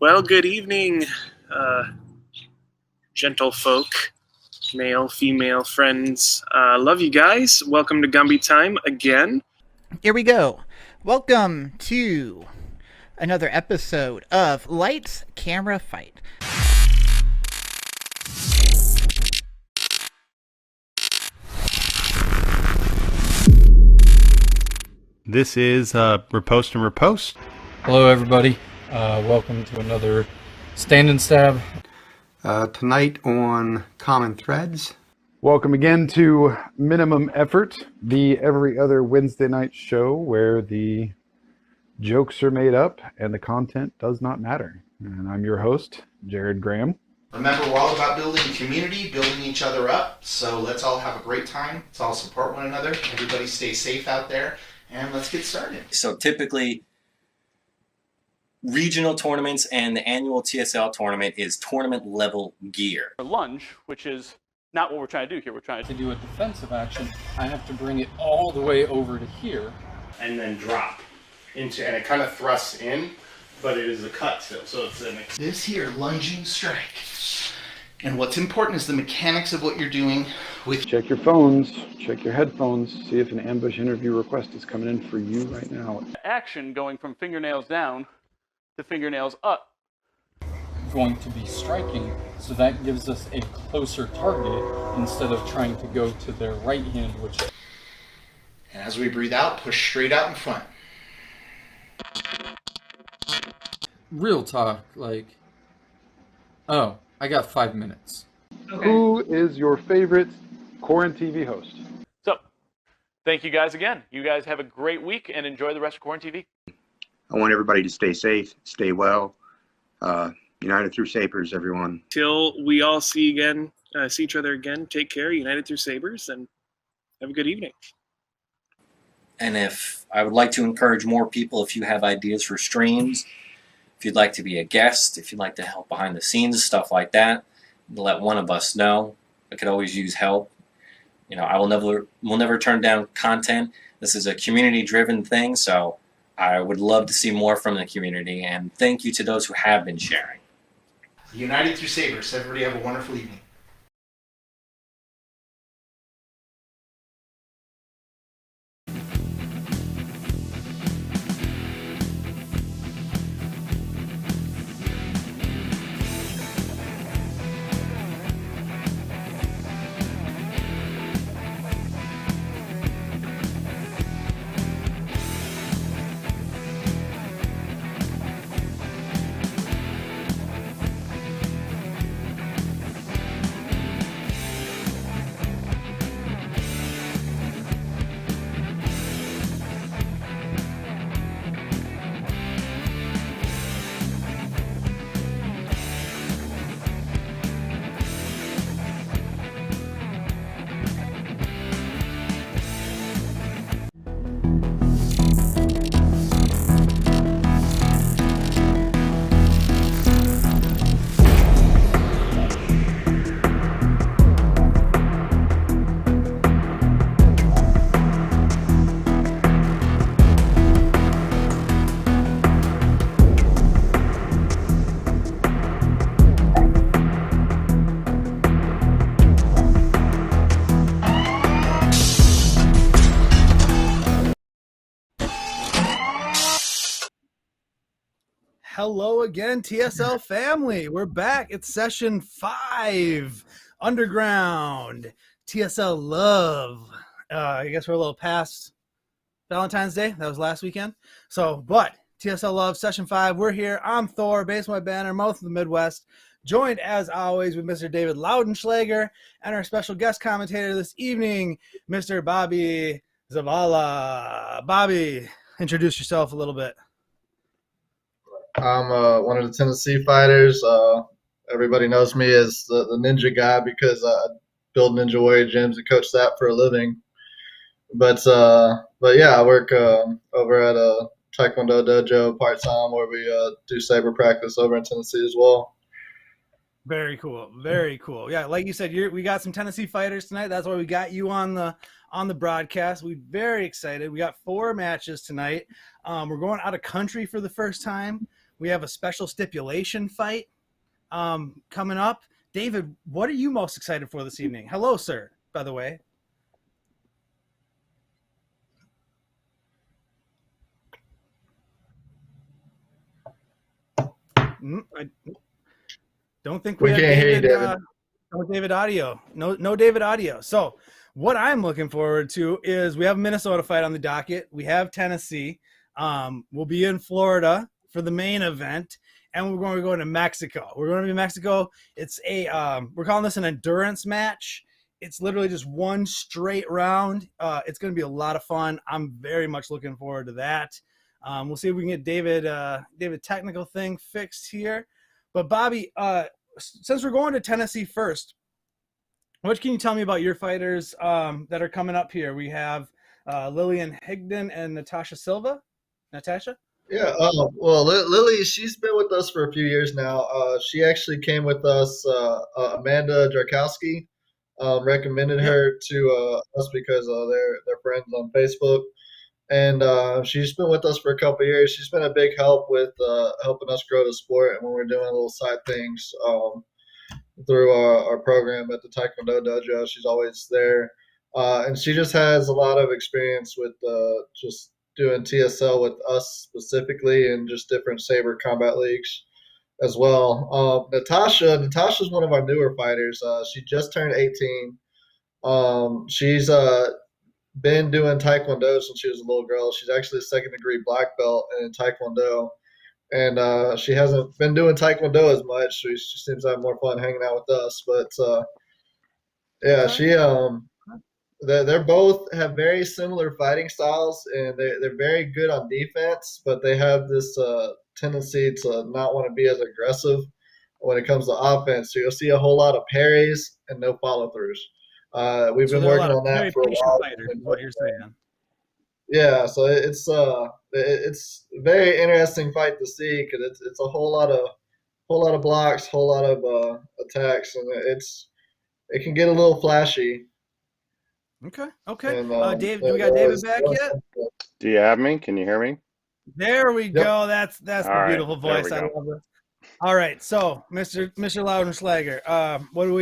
Well, good evening, gentle folk, male, female friends. Love you guys. Welcome to Gumby Time again. Here we go. Welcome to another episode of Lights, Camera, Fight. This is Repost and Repost. Hello, everybody. Welcome to another Stand and Stab. Tonight on Common Threads. Welcome again to Minimum Effort, the every other Wednesday night show where the jokes are made up and the content does not matter. And I'm your host, Jared Graham. Remember, we're all about building community, building each other up, so let's all have a great time. Let's all support one another. Everybody stay safe out there, and let's get started. So typically, regional tournaments and the annual TSL tournament is tournament level gear. Lunge, which is not what we're trying to do here. We're trying to do a defensive action. I have to bring it all the way over to here. And then drop into, and it kind of thrusts in, but it is a cut still, so it's an... This here, lunging strike. And what's important is the mechanics of what you're doing with... Check your phones, check your headphones, see if an ambush interview request is coming in for you right now. Action going from fingernails down to fingernails up. Going to be striking, so that gives us a closer target instead of trying to go to their right hand, which... And as we breathe out, push straight out in front. Real talk, like... Oh, I got 5 minutes. Okay. Who is your favorite Quarantine TV host? So, thank you guys again. You guys have a great week and enjoy the rest of Quarantine TV. I want everybody to stay safe, stay well. United through Sabers, everyone. Till we all see each other again, take care, United through Sabers, and have a good evening. And if I would like to encourage more people, if you have ideas for streams, if you'd like to be a guest, if you'd like to help behind the scenes, stuff like that, let one of us know. I could always use help. You know, we'll never turn down content. This is a community-driven thing, so I would love to see more from the community, and thank you to those who have been sharing. United through Sabers. Everybody have a wonderful evening. Hello again, TSL family. We're back. It's session 5, Underground, TSL Love. I guess we're a little past Valentine's Day. That was last weekend. But TSL Love, session 5. We're here. I'm Thor, base my banner, mouth of the Midwest. Joined, as always, with Mr. David Laudenslager and our special guest commentator this evening, Mr. Bobby Zavala. Bobby, introduce yourself a little bit. I'm one of the Tennessee fighters. Everybody knows me as the ninja guy because I build ninja warrior gyms and coach that for a living. But yeah, I work over at a Taekwondo dojo part-time where we do Saber practice over in Tennessee as well. Very cool. Very cool. Yeah, like you said, we got some Tennessee fighters tonight. That's why we got you on the broadcast. We're very excited. We got 4 matches tonight. We're going out of country for the first time. We have a special stipulation fight coming up. David, what are you most excited for this evening? Hello, sir, by the way. I don't think we have can't hear you, David. David. No David audio. No David audio. So what I'm looking forward to is we have a Minnesota fight on the docket. We have Tennessee. We'll be in Florida for the main event, and we're going to go to Mexico. We're going to be in Mexico. It's we're calling this an endurance match. It's literally just one straight round. It's going to be a lot of fun. I'm very much looking forward to that. We'll see if we can get David technical thing fixed here. But Bobby, since we're going to Tennessee first, what can you tell me about your fighters that are coming up here? We have Lillian Higdon and Natascha Silva. Natascha? Yeah, well, Lily, she's been with us for a few years now. She actually came with us. Amanda Drakowski recommended her to us because they're friends on Facebook. And she's been with us for a couple of years. She's been a big help with helping us grow the sport. And when we're doing little side things through our program at the Taekwondo Dojo, she's always there. And she just has a lot of experience with just doing TSL with us specifically and just different Saber combat leagues as well. Natascha's one of our newer fighters. She just turned 18. She's been doing Taekwondo since she was a little girl. She's actually a second-degree black belt in Taekwondo. And she hasn't been doing Taekwondo as much. She seems to have more fun hanging out with us. But, they both have very similar fighting styles, and they're very good on defense, but they have this tendency to not want to be as aggressive when it comes to offense. So you'll see a whole lot of parries and no follow-throughs. We've been working on that for a while. Fighters, what you're saying. Yeah, so it's a very interesting fight to see because it's a whole lot of blocks, whole lot of attacks, and it can get a little flashy. Okay. And, Dave, do we got David back yet? Do you have me? Can you hear me? There we go. That's the All beautiful right, voice. I there we love it. All right, so Mr. Laudenslager, what are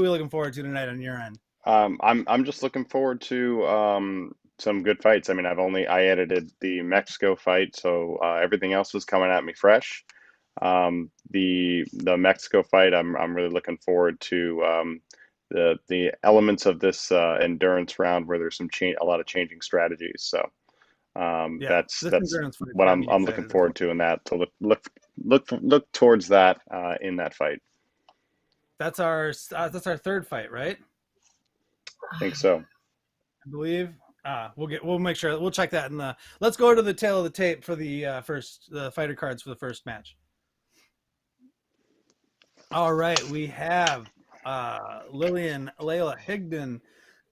we looking forward to tonight on your end? I'm just looking forward to some good fights. I mean, I edited the Mexico fight, so everything else is coming at me fresh. The Mexico fight, I'm really looking forward to the elements of this endurance round where there's a lot of changing strategies. So that's what I'm looking forward to, and that to look towards that in that fight. That's our third fight, right? I think so. I believe. We'll make sure we'll check that let's go to the tail of the tape for the fighter cards for the first match. All right, we have Lillian Layla Higdon,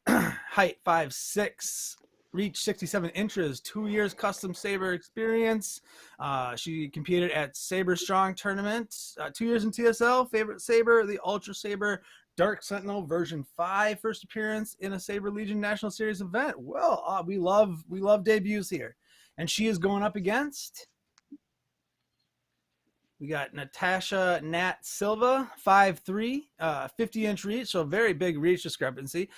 height 5'6", reach 67 inches, 2 years custom Saber experience. She competed at Saber Strong tournament, 2 years in TSL, favorite Saber, the Ultra Saber Dark Sentinel version 5, first appearance in a Saber Legion National Series event. Well, we love debuts here. And she is going up against, we got Natascha Nat Silva, 5'3", 50-inch reach, so a very big reach discrepancy.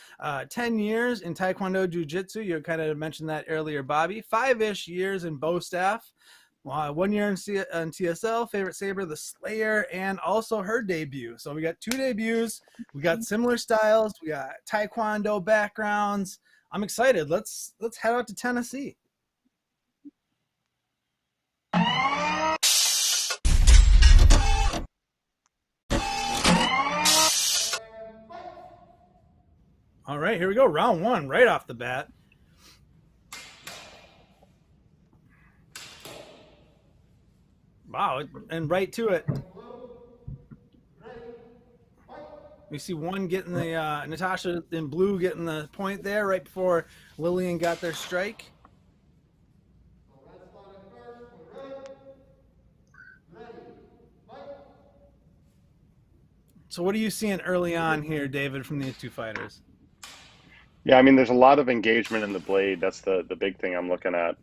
10 years in Taekwondo Jiu-Jitsu. You kind of mentioned that earlier, Bobby. 5-ish years in bow staff. 1 year in TSL, favorite Saber, the Slayer, and also her debut. So we got 2 debuts. We got similar styles. We got Taekwondo backgrounds. I'm excited. Let's head out to Tennessee. All right, here we go. Round 1, right off the bat. Wow, and right to it. We see one getting the Natascha in blue getting the point there right before Lillian got their strike. So what are you seeing early on here, David, from these two fighters? Yeah, I mean, there's a lot of engagement in the blade. That's the big thing I'm looking at.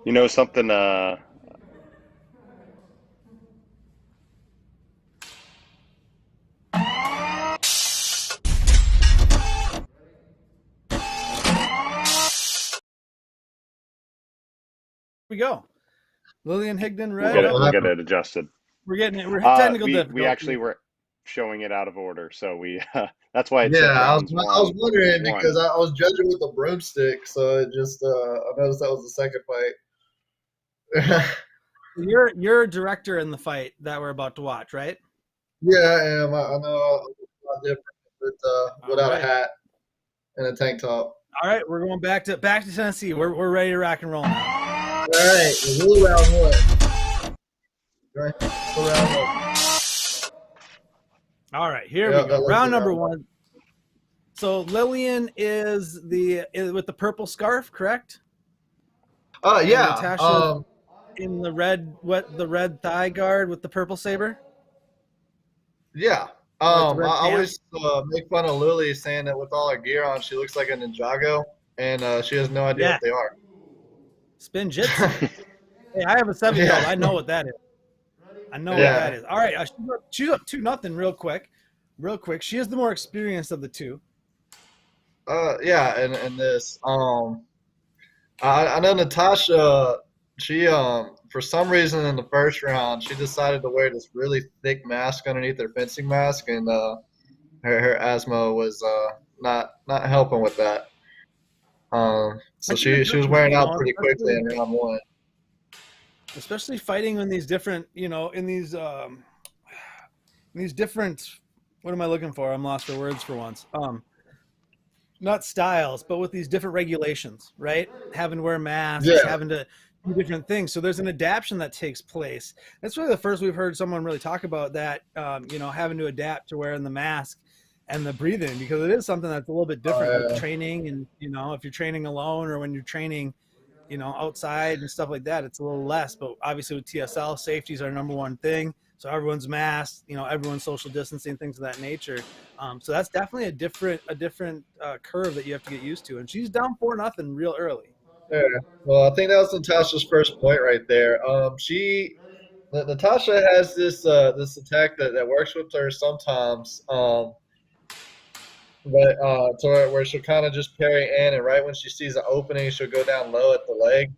You know something? We go. Lillian, Higdon, We'll red. we'll get it adjusted. We're getting it. We're technical we difficulty. actually were showing it out of order, so we that's why it Yeah, said I rounds was wondering one. because I was judging with a broomstick, so it just I noticed that was the second fight. You're a director in the fight that we're about to watch, right? Yeah, I am. I know it's a lot different without right. a hat and a tank top. All right, we're going back to Tennessee. We're ready to rock and roll now. All right, we'll round one. Right, we'll round one. All right, here we go. Round number one. So Lillian is with the purple scarf, correct? Yeah. Natascha in the red thigh guard with the purple saber. Yeah. I always make fun of Lily saying that with all her gear on, she looks like a Ninjago, and she has no idea what they are. Spin jitsu. Hey, I have a 7 belt. I know what that is. I know what that is. All right, she's up 2-0 real quick. She is the more experienced of the two. Yeah, and this. I know Natascha. She for some reason in the first round she decided to wear this really thick mask underneath her fencing mask, and her asthma was not helping with that. So she was wearing out pretty quickly in round one. Especially fighting in these different, in these different, what am I looking for? I'm lost for words for once. Not styles, but with these different regulations, right? Having to wear masks, having to do different things. So there's an adaptation that takes place. That's really the first we've heard someone really talk about that, having to adapt to wearing the mask and the breathing, because it is something that's a little bit different with training. And, if you're training alone or when you're training, outside and stuff like that, it's a little less. But obviously with TSL, safety is our number one thing. So everyone's masked, everyone's social distancing, things of that nature. So that's definitely a different curve that you have to get used to. And she's down 4-0 real early. Yeah. Well, I think that was Natascha's first point right there. Natascha has this attack that works with her sometimes. But to where she'll kind of just parry in, and right when she sees an opening, she'll go down low at the leg.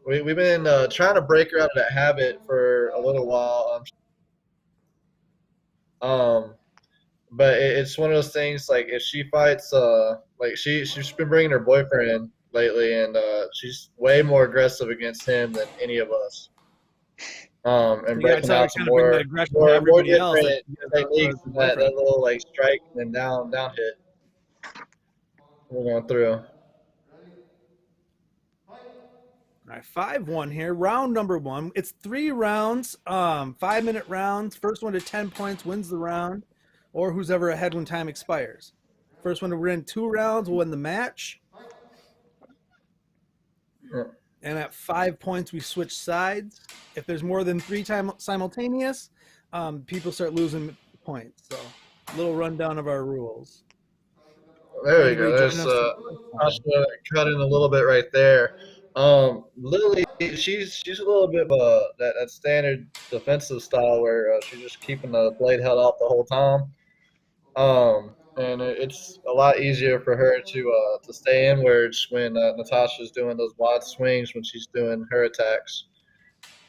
We've been trying to break her out of that habit for a little while. But it's one of those things, like if she fights, like she's been bringing her boyfriend in lately, and she's way more aggressive against him than any of us. And breaking out some more different techniques, that little like strike and then down hit. We're going through. All right, 5-1 here. Round number one. It's 3 rounds, 5-minute rounds. First one to 10 points wins the round, or who's ever ahead when time expires. First one to win 2 rounds will win the match. And at 5 points, we switch sides. If there's more than 3 simultaneous, people start losing points. So, a little rundown of our rules. There we go. There's Natascha cut in a little bit right there. Lily, she's a little bit of that standard defensive style where she's just keeping the blade held out the whole time. And it's a lot easier for her to stay inwards when Natascha's doing those wide swings when she's doing her attacks.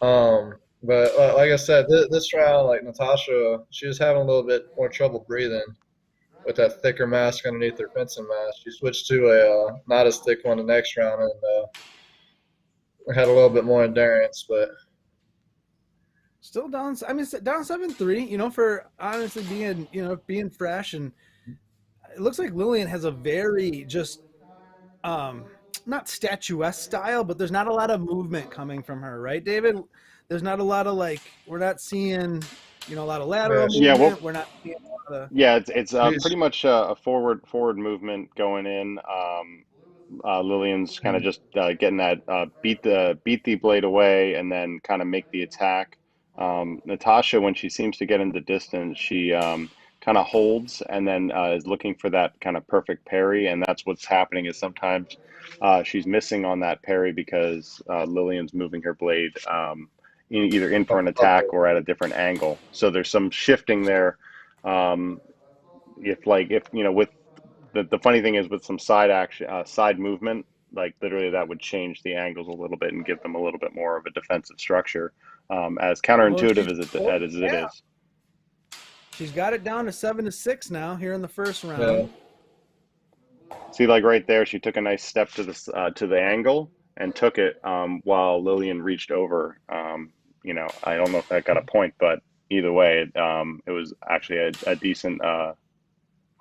But like I said, this round, like Natascha, she was having a little bit more trouble breathing with that thicker mask underneath her fencing mask. She switched to a not as thick one the next round, and had a little bit more endurance, but still down. I mean, down 7-3. For honestly being fresh, and it looks like Lillian has a very just not statuesque style, but there's not a lot of movement coming from her, right, David? There's not a lot of we're not seeing a lot of lateral movement. Yeah, well, we're not seeing a lot of. Yeah, it's pretty much a forward movement going in. Lillian's kind of just getting that beat the blade away and then kind of make the attack. Natascha, when she seems to get into distance, she kind of holds and then is looking for that kind of perfect parry. And that's what's happening is sometimes she's missing on that parry because Lillian's moving her blade either in for an attack or at a different angle. So there's some shifting there. If you know, with the funny thing is with some side action, side movement, like literally that would change the angles a little bit and give them a little bit more of a defensive structure. As counterintuitive as it is. She's got it down to 7-6 now here in the first round. Yeah. See, like right there, she took a nice step to the angle and took it while Lillian reached over. You know, I don't know if that got a point, but either way, it was actually a decent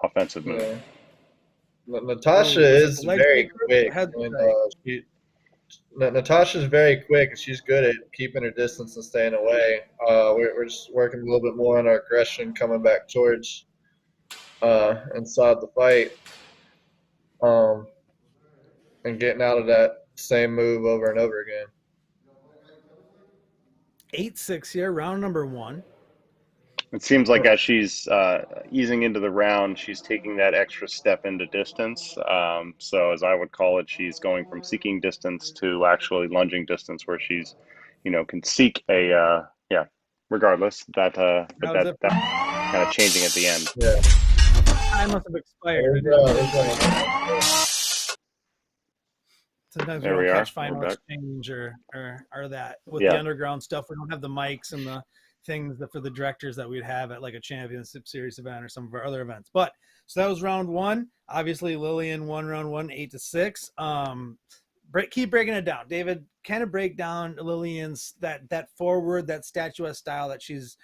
offensive move. Yeah. Natascha is very quick. Natascha's very quick. She's good at keeping her distance and staying away. We're just working a little bit more on our aggression, coming back towards inside the fight, and getting out of that same move over and over again. 8-6 here, round number 1. It seems like as she's easing into the round, she's taking that extra step into distance. So as I would call it, she's going from seeking distance to actually lunging distance, where she's, you know, can seek a regardless that kind of changing at the end. Yeah, Time must have expired. Sometimes we don't catch final exchange or that with the underground stuff. We don't have the mics and the things that for the directors that we'd have at like a championship series event or some of our other events. But so that was round 1. Obviously Lillian won round 1, 8-6. Keep breaking it down, David. Kind of break down Lillian's that forward, that statuesque style that she's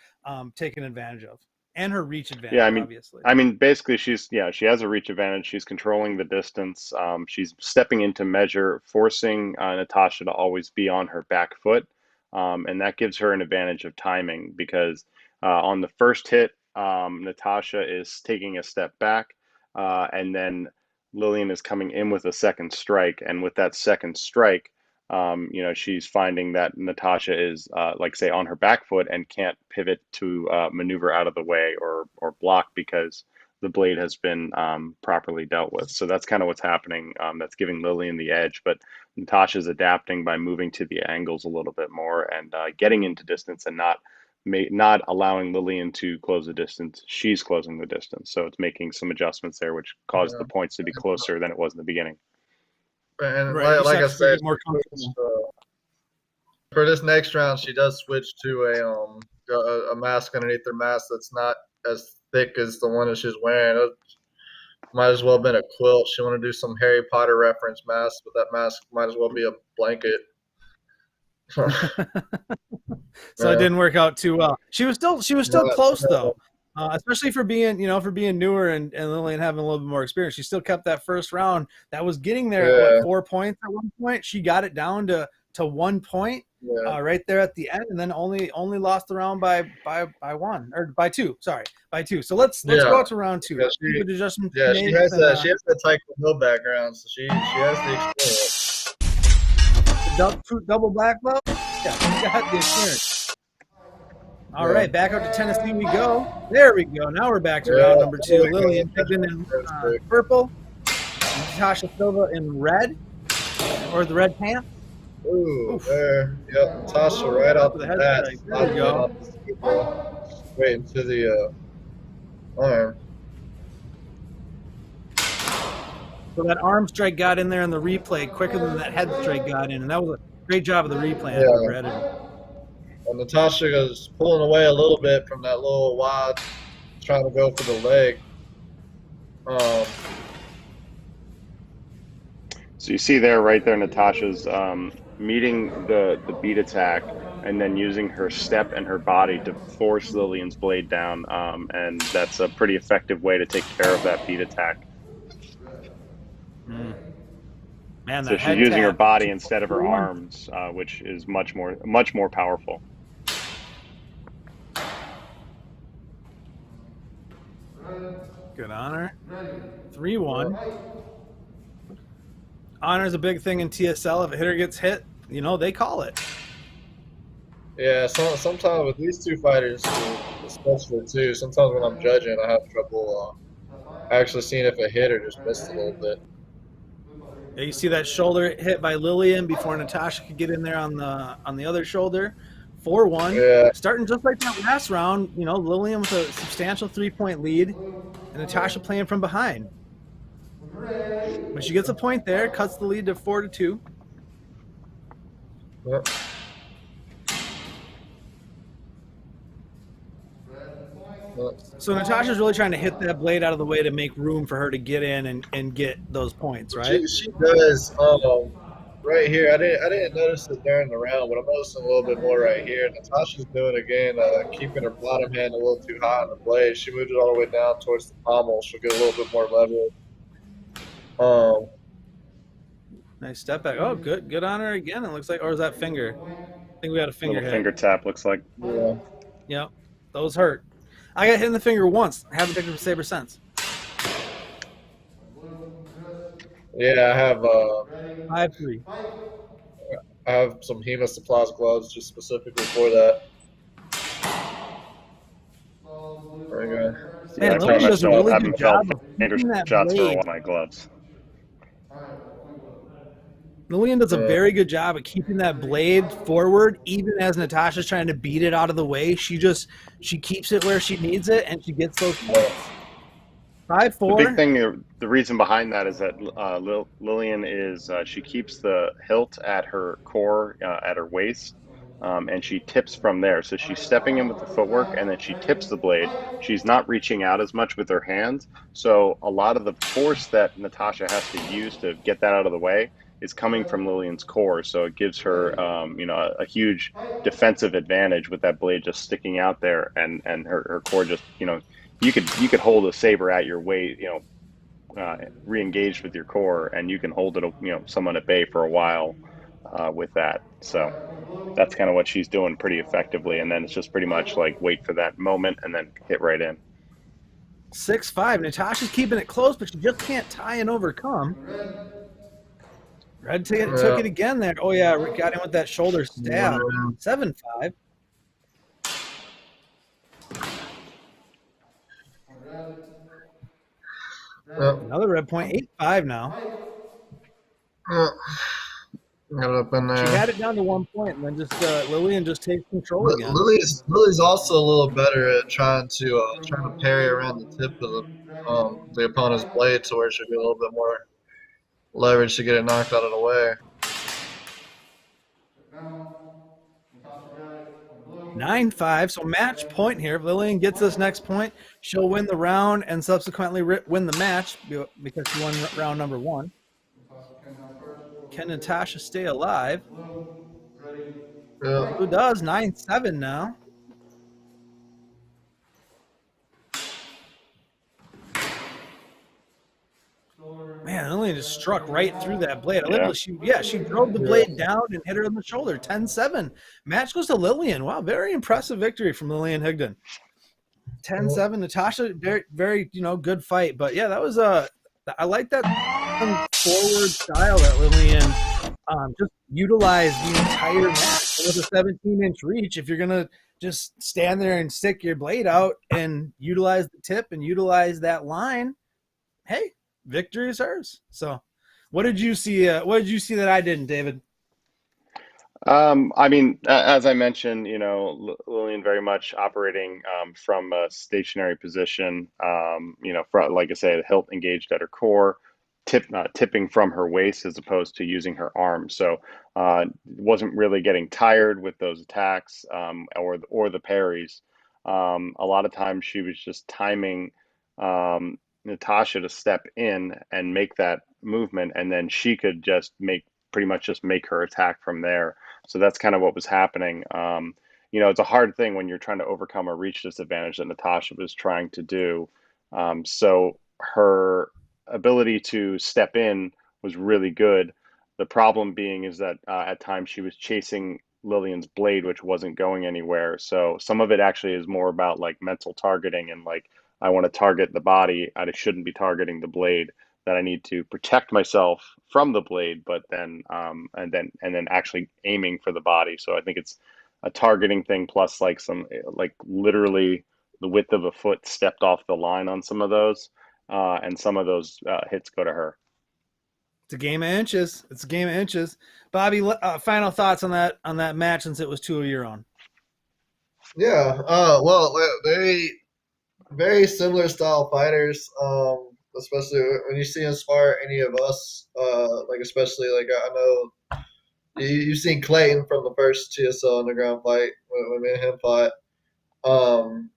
taken advantage of, and her reach advantage. Yeah, obviously. Basically she has a reach advantage. She's controlling the distance. She's stepping into measure, forcing Natascha to always be on her back foot. And that gives her an advantage of timing because on the first hit, Natascha is taking a step back, and then Lillian is coming in with a second strike. And with that second strike, you know, she's finding that Natascha is, like say, on her back foot and can't pivot to maneuver out of the way or block because the blade has been properly dealt with. So that's kind of what's happening. That's giving Lillian the edge, but Natascha's adapting by moving to the angles a little bit more and getting into distance and not allowing Lillian to close the distance. She's closing the distance. So it's making some adjustments there, which caused the points to be closer than it was in the beginning. And like I said, for this next round, she does switch to a mask underneath her mask that's not as thick as the one that she's wearing. It might as well have been a quilt. She want to do some Harry Potter reference mask, but that mask might as well be a blanket. So it didn't work out too well. She was still close though, especially for being newer and Lillian having a little bit more experience. She still kept that first round. That was getting there at 4 points at one point. She got it down to 1 point right there at the end, and then only lost the round by 1 or by 2. Sorry, by 2. So let's go to round 2. Yeah, she has that Taekwondo background, so she has the experience. Double black belt? Yeah, she got the experience. All right, back up to Tennessee we go. There we go. Now we're back to round number 2. Lillian Higdon in purple, Natascha Silva in red, or the red pants. Ooh, there. Yep, Natascha right off the bat. There we go. Straight into the arm. So that arm strike got in there in the replay quicker than that head strike got in, and that was a great job of the replay. And Natascha is pulling away a little bit from that little wide, trying to go for the leg. So you see there, right there, Natascha's meeting the beat attack and then using her step and her body to force Lillian's blade down, and that's a pretty effective way to take care of that beat attack. Man, so she's using her body instead of her arms, which is much more powerful. Good honor. 3-1. Honor is a big thing in TSL. If a hitter gets hit, they call it. Yeah, sometimes with these two fighters, especially too. Sometimes when I'm judging, I have trouble actually seeing if it hit or just missed a little bit. Yeah, you see that shoulder hit by Lillian before Natascha could get in there on the other shoulder. 4-1. Yeah. Starting just like that last round, you know, Lillian with a substantial 3-point lead and Natascha playing from behind. But she gets a point there, cuts the lead to 4-2. Yep. So Natascha's really trying to hit that blade out of the way to make room for her to get in and get those points, right? She does. Right here, I didn't notice it during the round, but I'm noticing a little bit more right here. Natascha's doing again, keeping her bottom hand a little too high on the blade. She moved it all the way down towards the pommel. She'll get a little bit more leverage. Nice step back. Oh, good on her again. It looks like, or is that finger? I think we got a finger Little hit. finger tap looks like. Yeah. Yep, those hurt. I got hit in the finger once. I haven't picked up a Saber since. Yeah, I have 5-3. I have some HEMA supplies gloves just specifically for that. There you go. Man, I Lillian does a really good job of finger keeping that shots for blade. one of my gloves. Lillian does a very good job of keeping that blade forward, even as Natascha's trying to beat it out of the way. She keeps it where she needs it, and she gets those points. 5-4. The big thing, the reason behind that is that Lillian is she keeps the hilt at her core, at her waist, and she tips from there. So she's stepping in with the footwork, and then she tips the blade. She's not reaching out as much with her hands. So a lot of the force that Natascha has to use to get that out of the way is coming from Lillian's core. So it gives her, a huge defensive advantage with that blade just sticking out there, and her core just, you could hold a saber at your weight, re-engaged with your core, and you can hold it, someone at bay for a while with that. So that's kind of what she's doing pretty effectively. And then it's just pretty much like wait for that moment and then hit right in. 6-5. Natascha's keeping it close, but she just can't tie and overcome. Red took it again there. Oh, yeah, got him with that shoulder stab. 7-5. Another red point. 8-5 now. Got it up in there. She had it down to 1 point, and then just Lillian just takes control again. Lily's also a little better at trying to parry around the tip of the opponent's blade to where she'll get a little bit more leverage to get it knocked out of the way. 9-5, so match point here. If Lillian gets this next point, she'll win the round and subsequently win the match because she won round number 1. Can Natascha stay alive? Yeah. Who does? 9-7 now. Man, Lillian just struck right through that blade. She drove the blade down and hit her in the shoulder. 10-7. Match goes to Lillian. Wow, very impressive victory from Lillian Higdon. 10-7. Natascha, very, very, good fight. But yeah, that was I like that forward style that Lillian just utilized the entire match. With a 17-inch reach, if you're gonna just stand there and stick your blade out and utilize the tip and utilize that line, hey, victory is hers. So what did you see? What did you see that I didn't, David? As I mentioned, Lillian very much operating from a stationary position, like I say, the hilt engaged at her core, tipping from her waist as opposed to using her arm. So wasn't really getting tired with those attacks or the parries. A lot of times she was just timing Natascha to step in and make that movement, and then she could just pretty much make her attack from there. So that's kind of what was happening. It's a hard thing when you're trying to overcome a reach disadvantage that Natascha was trying to do. So her ability to step in was really good. The problem being is that at times she was chasing Lillian's blade, which wasn't going anywhere. So some of it actually is more about like mental targeting and like, I want to target the body. I shouldn't be targeting the blade. That I need to protect myself from the blade, but then and then actually aiming for the body. So I think it's a targeting thing plus like some literally the width of a foot stepped off the line on some of those, and some of those hits go to her. It's a game of inches. It's a game of inches. Bobby, final thoughts on that match since it was two of your own. Yeah. Well, very, very similar style fighters. Especially when you see him spar any of us. Like especially like I know you've seen Clayton from the first TSL Underground fight when me and him fought.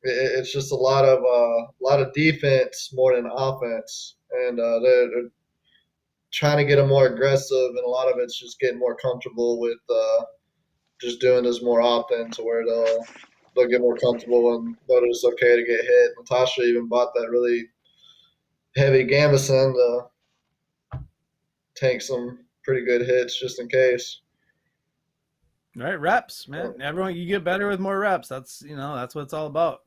It's just a lot of defense more than offense, and they're trying to get him more aggressive, and a lot of it's just getting more comfortable with just doing this more often, to where they'll get more comfortable and know that it's okay to get hit. Natascha even bought that really heavy gambeson to take some pretty good hits just in case. Right, reps, man. Everyone, you get better with more reps. That's that's what it's all about.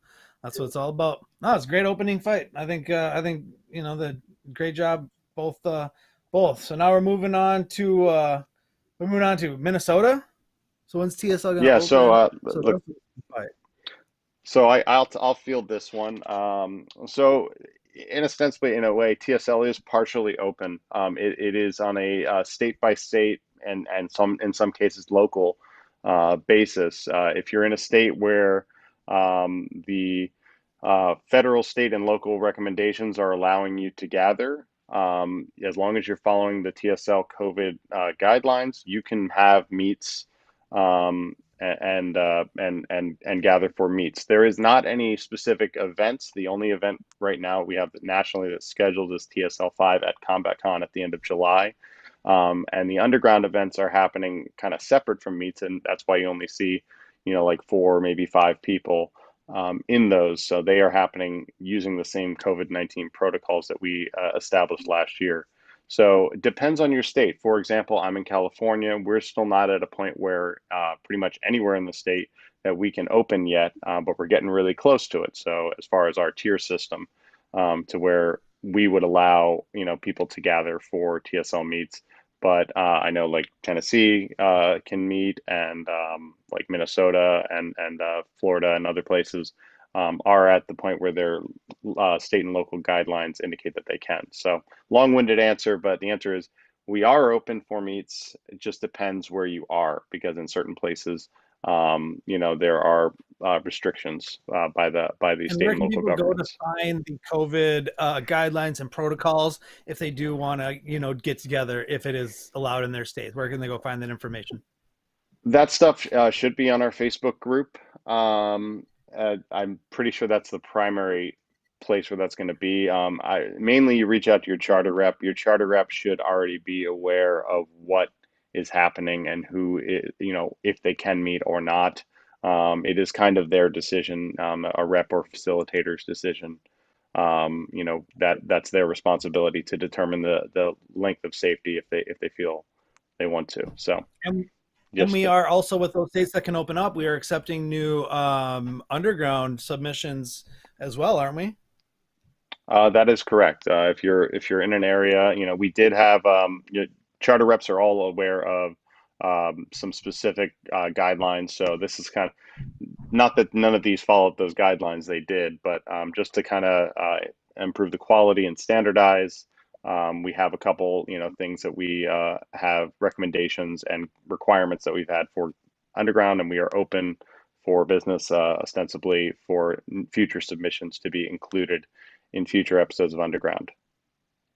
That's what it's all about. No, it's a great opening fight. I think the great job both. So now we're moving on to Minnesota. So when's TSL going to Yeah, open? So I'll field this one. So in a way, TSL is partially open. It is on a state by state and in some cases local basis. If you're in a state where the federal, state, and local recommendations are allowing you to gather, as long as you're following the TSL COVID guidelines, you can have meets and gather for meets. There is not any specific events. The only event right now we have nationally that's scheduled is TSL 5 at Combat Con at the end of July. And the underground events are happening kind of separate from meets, and that's why you only see, like 4, maybe 5 people in those. So they are happening using the same COVID-19 protocols that we established last year. So it depends on your state. For example, I'm in California. We're still not at a point where pretty much anywhere in the state that we can open yet, but we're getting really close to it. So as far as our tier system, to where we would allow people to gather for TSL meets. But I know like Tennessee can meet, and like Minnesota and Florida and other places are at the point where their state and local guidelines indicate that they can. So long-winded answer, but the answer is we are open for meets. It just depends where you are, because in certain places, there are restrictions by the state and local governments. Go to find the COVID guidelines and protocols if they do want to, get together, if it is allowed in their state? Where can they go find that information? That stuff should be on our Facebook group. I'm pretty sure that's the primary place where that's going to be. Mainly you reach out to your charter rep. Your charter rep should already be aware of what is happening and who, if they can meet or not. It is kind of their decision, a rep or facilitator's decision. That's their responsibility to determine the length of safety if they feel they want to. So. And we are also, with those states that can open up, we are accepting new underground submissions as well, aren't we? That is correct. If you're in an area, we did have charter reps are all aware of some specific guidelines. So this is kind of, not that none of these followed those guidelines, they did, but just to kind of improve the quality and standardize. We have a couple, things that we have recommendations and requirements that we've had for underground, and we are open for business, ostensibly for future submissions to be included in future episodes of Underground.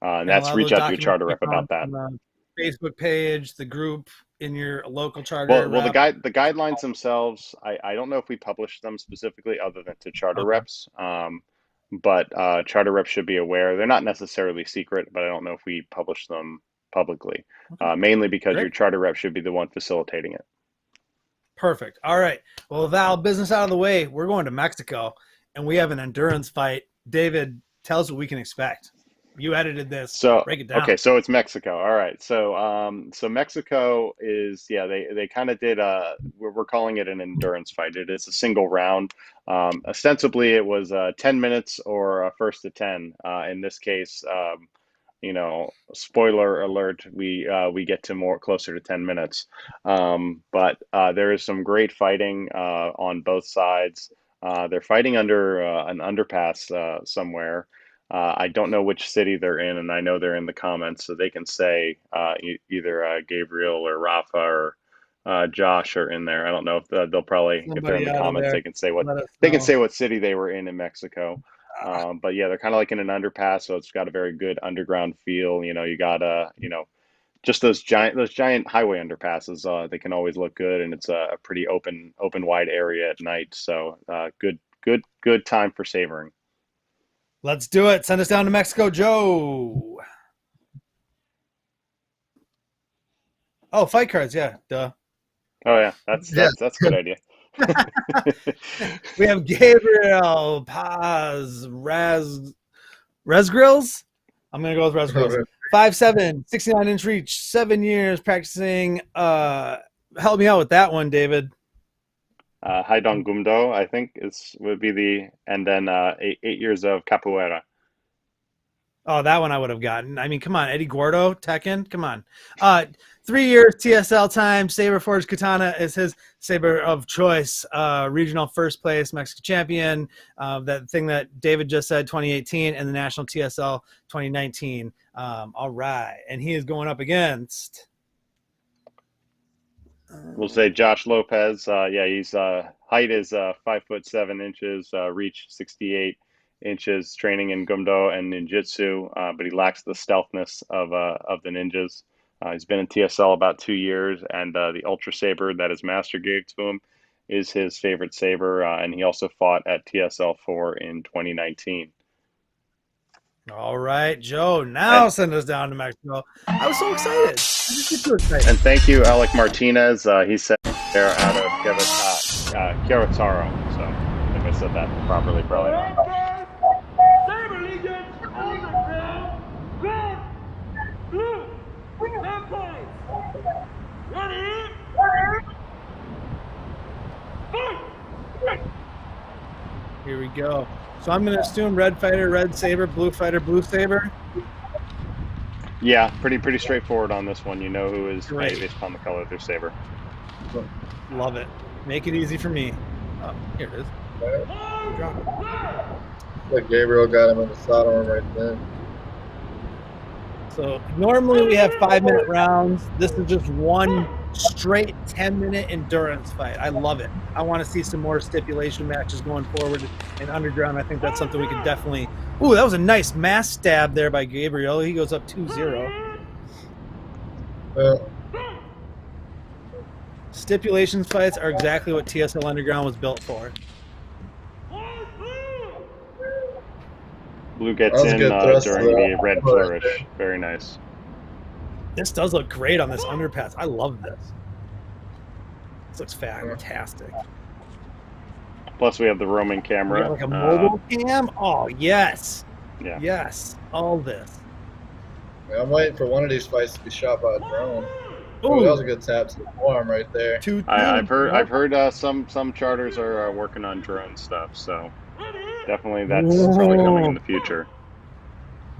And that's reach out to your charter rep about that. The Facebook page, the group in your local charter. Well, the guidelines themselves, I don't know if we published them specifically other than to charter reps. But charter reps should be aware. They're not necessarily secret, but I don't know if we publish them publicly, mainly because your charter rep should be the one facilitating it. Perfect. All right. Well, Val, business out of the way. We're going to Mexico, and we have an endurance fight. Deivid, tell us what we can expect. You edited this. So break it down. Okay, so it's Mexico. All right. So Mexico is, they kind of did we're calling it an endurance fight. It is a single round. Ostensibly it was 10 minutes or a first to 10. In this case, spoiler alert, we get to closer to 10 minutes. But there is some great fighting on both sides. They're fighting under an underpass somewhere. I don't know which city they're in, and I know they're in the comments, so they can say either Gabriel or Rafa or Josh are in there. I don't know if they'll probably, if they're in Somebody the out of comments, there. they can say what Let us they can know. say what city they were in Mexico. But yeah, they're kind of like in an underpass, so it's got a very good underground feel. You got just those giant highway underpasses. They can always look good, and it's a pretty open wide area at night. So good time for savoring. Let's do it. Send us down to Mexico, Joe. Oh, fight cards, yeah, duh. Oh yeah, that's a good idea. We have Gabriel, Paz, Resgrills. I'm gonna go with Resgrills. 5'7", 69-inch reach, 7 years practicing. Help me out with that one, David. Higdon Gumdo, I think would be and then 8 years of capoeira. Oh, that one I would have gotten. I mean, come on, Eddie Gordo, Tekken, come on. 3 years TSL time. Saber Forged Katana is his saber of choice. Regional first place, Mexican champion. That thing that David just said, 2018, and the national TSL 2019. All right, and he is going up against. We'll say Josh Lopez. Yeah, he's height is 5'7", reach 68 inches, training in Gumdo and ninjutsu, but he lacks the stealthness of the ninjas. He's been in TSL about 2 years, and the Ultra Saber that his master gave to him is his favorite saber, and he also fought at TSL 4 in 2019. All right, Joe. Now send us down to Mexico. I was so excited. I just get too excited. And thank you, Alec Martinez. He said they're out of Querétaro. So if I said that properly, probably not. Saber Legion Underground, red, blue, 10 points. Ready? Fight! Here we go. So I'm going to assume red fighter, red saber, blue fighter, blue saber. Yeah, pretty straightforward on this one. You know who is Great. based upon the color of their saber. Love it. Make it easy for me. Oh, here it is. Drop it. Like Gabriel got him in the sidearm right then. So normally we have 5-minute rounds. This is just one straight 10-minute endurance fight. I love it. I want to see some more stipulation matches going forward in Underground. I think that's something we could definitely... Ooh, that was a nice mass stab there by Gabriel. He goes up 2-0. Stipulations fights are exactly what TSL Underground was built for. Blue gets in during the red flourish. Very nice. This does look great on this underpass. I love this. This looks fantastic. Plus, we have the roaming camera. We got like a mobile cam? Oh, yes. Yeah. Yes. All this. Yeah, I'm waiting for one of these fights to be shot by a drone. Oh, that was a good tap to the forearm right there. I've heard some charters are working on drone stuff, so definitely that's probably coming in the future.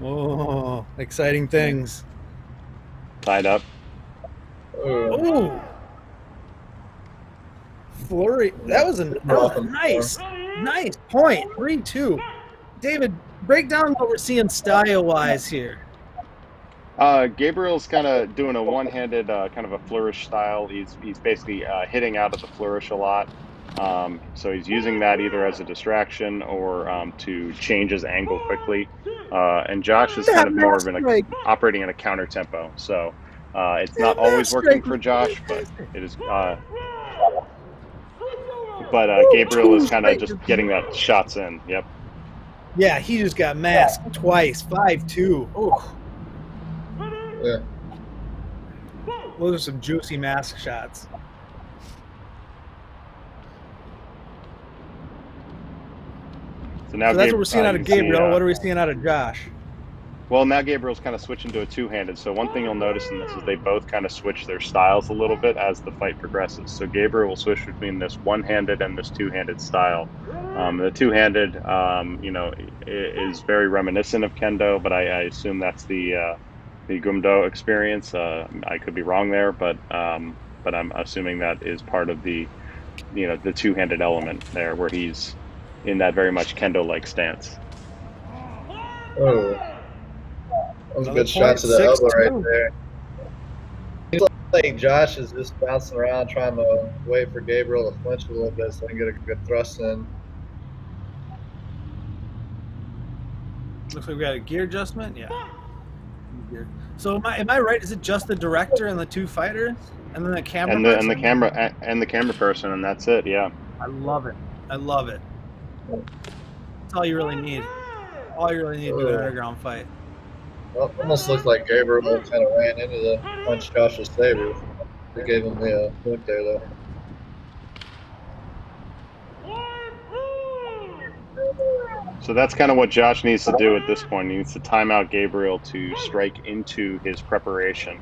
Oh, exciting things. Tied up. Ooh. Flurry. That was a nice point. 3-2. David, break down what we're seeing style-wise here. Gabriel's kind of doing a one-handed kind of a flourish style. He's basically hitting out of the flourish a lot. So he's using that either as a distraction or to change his angle quickly. And Josh is kind of more of operating in a counter tempo. So it's not always working for Josh, but it is. But Gabriel is kind of just getting that shots in. Yep. Yeah, he just got masked twice. 5-2. Oh. Yeah. Those are some juicy mask shots. So now that's what we're seeing out of Gabriel. What are we seeing out of Josh? Well, now Gabriel's kind of switching to a two-handed. So one thing you'll notice in this is they both kind of switch their styles a little bit as the fight progresses. So Gabriel will switch between this one-handed and this two-handed style. The two-handed, is very reminiscent of kendo, but I assume that's the Gumdo experience. I could be wrong there, but I'm assuming that is part of the two-handed element there, where he's in that very much kendo-like stance. Oh, that was a Another good shot point, to the elbow 6-2. right there. Seems like Josh is just bouncing around trying to wait for Gabriel to flinch a little bit so he can get a good thrust in. Looks like we got a gear adjustment. Yeah. Gear. So am I right? Is it just the director and the two fighters, and then the camera And the camera person, and that's it. Yeah. I love it. I love it. That's all you really need. All you really need to do an underground fight. Well, almost looked like Gabriel kind of ran into the punch Josh's Saber. They gave him the point there, though. So that's kind of what Josh needs to do at this point. He needs to time out Gabriel to strike into his preparation.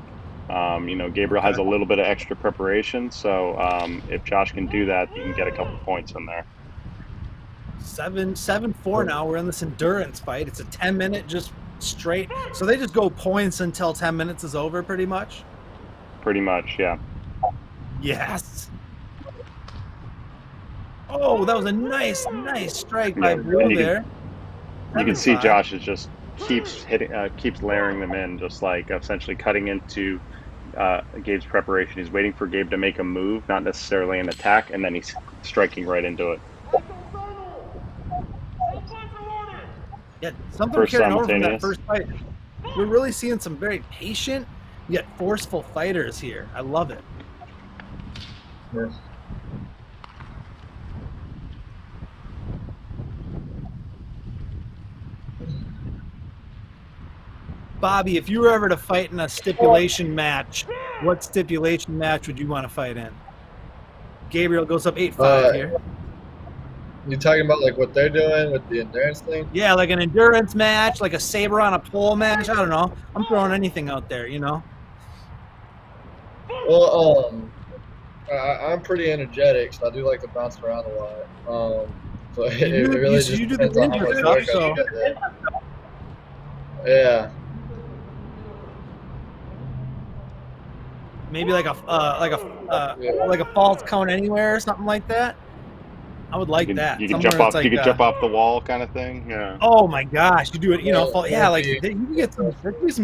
Gabriel has a little bit of extra preparation, so if Josh can do that, he can get a couple points in there. 7-4 now. We're in this endurance fight. It's a 10-minute just straight. So they just go points until 10 minutes is over, pretty much? Pretty much, yeah. Yes. Oh, that was a nice strike by Blue there. You can see Josh is just keeps layering them in, just like essentially cutting into Gabe's preparation. He's waiting for Gabe to make a move, not necessarily an attack, and then he's striking right into it. Yeah, something carrying over from that first fight. We're really seeing some very patient yet forceful fighters here. I love it. Yes. Bobby, if you were ever to fight in a stipulation match, what stipulation match would you want to fight in? Gabriel goes up 8-5 here. You talking about like what they're doing with the endurance thing? Yeah, like an endurance match, like a Saber on a pole match. I don't know. I'm throwing anything out there, you know. Well, I'm pretty energetic, so I do like to bounce around a lot. So it really just depends on how much work I can get there. Yeah. Maybe like a falls count anywhere or something like that. I would like that. You can jump off. You can jump off the wall, kind of thing. Yeah. Oh my gosh, you do it. You know, like you can get some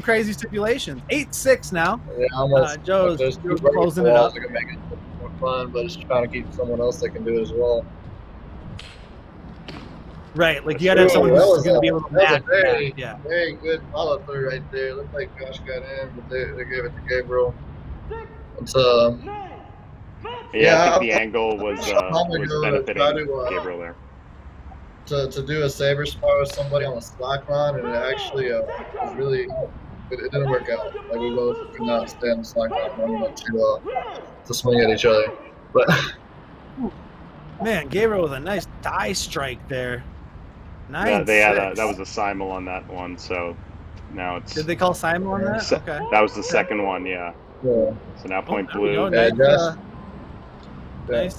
crazy stipulations. 8-6 now. Yeah, Joe's closing it up. Make it more fun, but it's trying to keep someone else that can do it as well. Right, like you gotta have someone who's going to be able to match very, that. very good follow through right there. Looked like Josh got in, but they gave it to Gabriel. It's I think the angle was benefiting Gabriel there. To do a Saber spar with somebody on a slack line, and it actually was really it didn't work out. Like we both could not stay on the slack line long enough to swing at each other. But man, Gabriel with a nice die strike there. Nice. Yeah, they had that was a simul on that one, so now it's. Did they call simul on that? Okay. That was the second one, yeah. So now point blue. Nice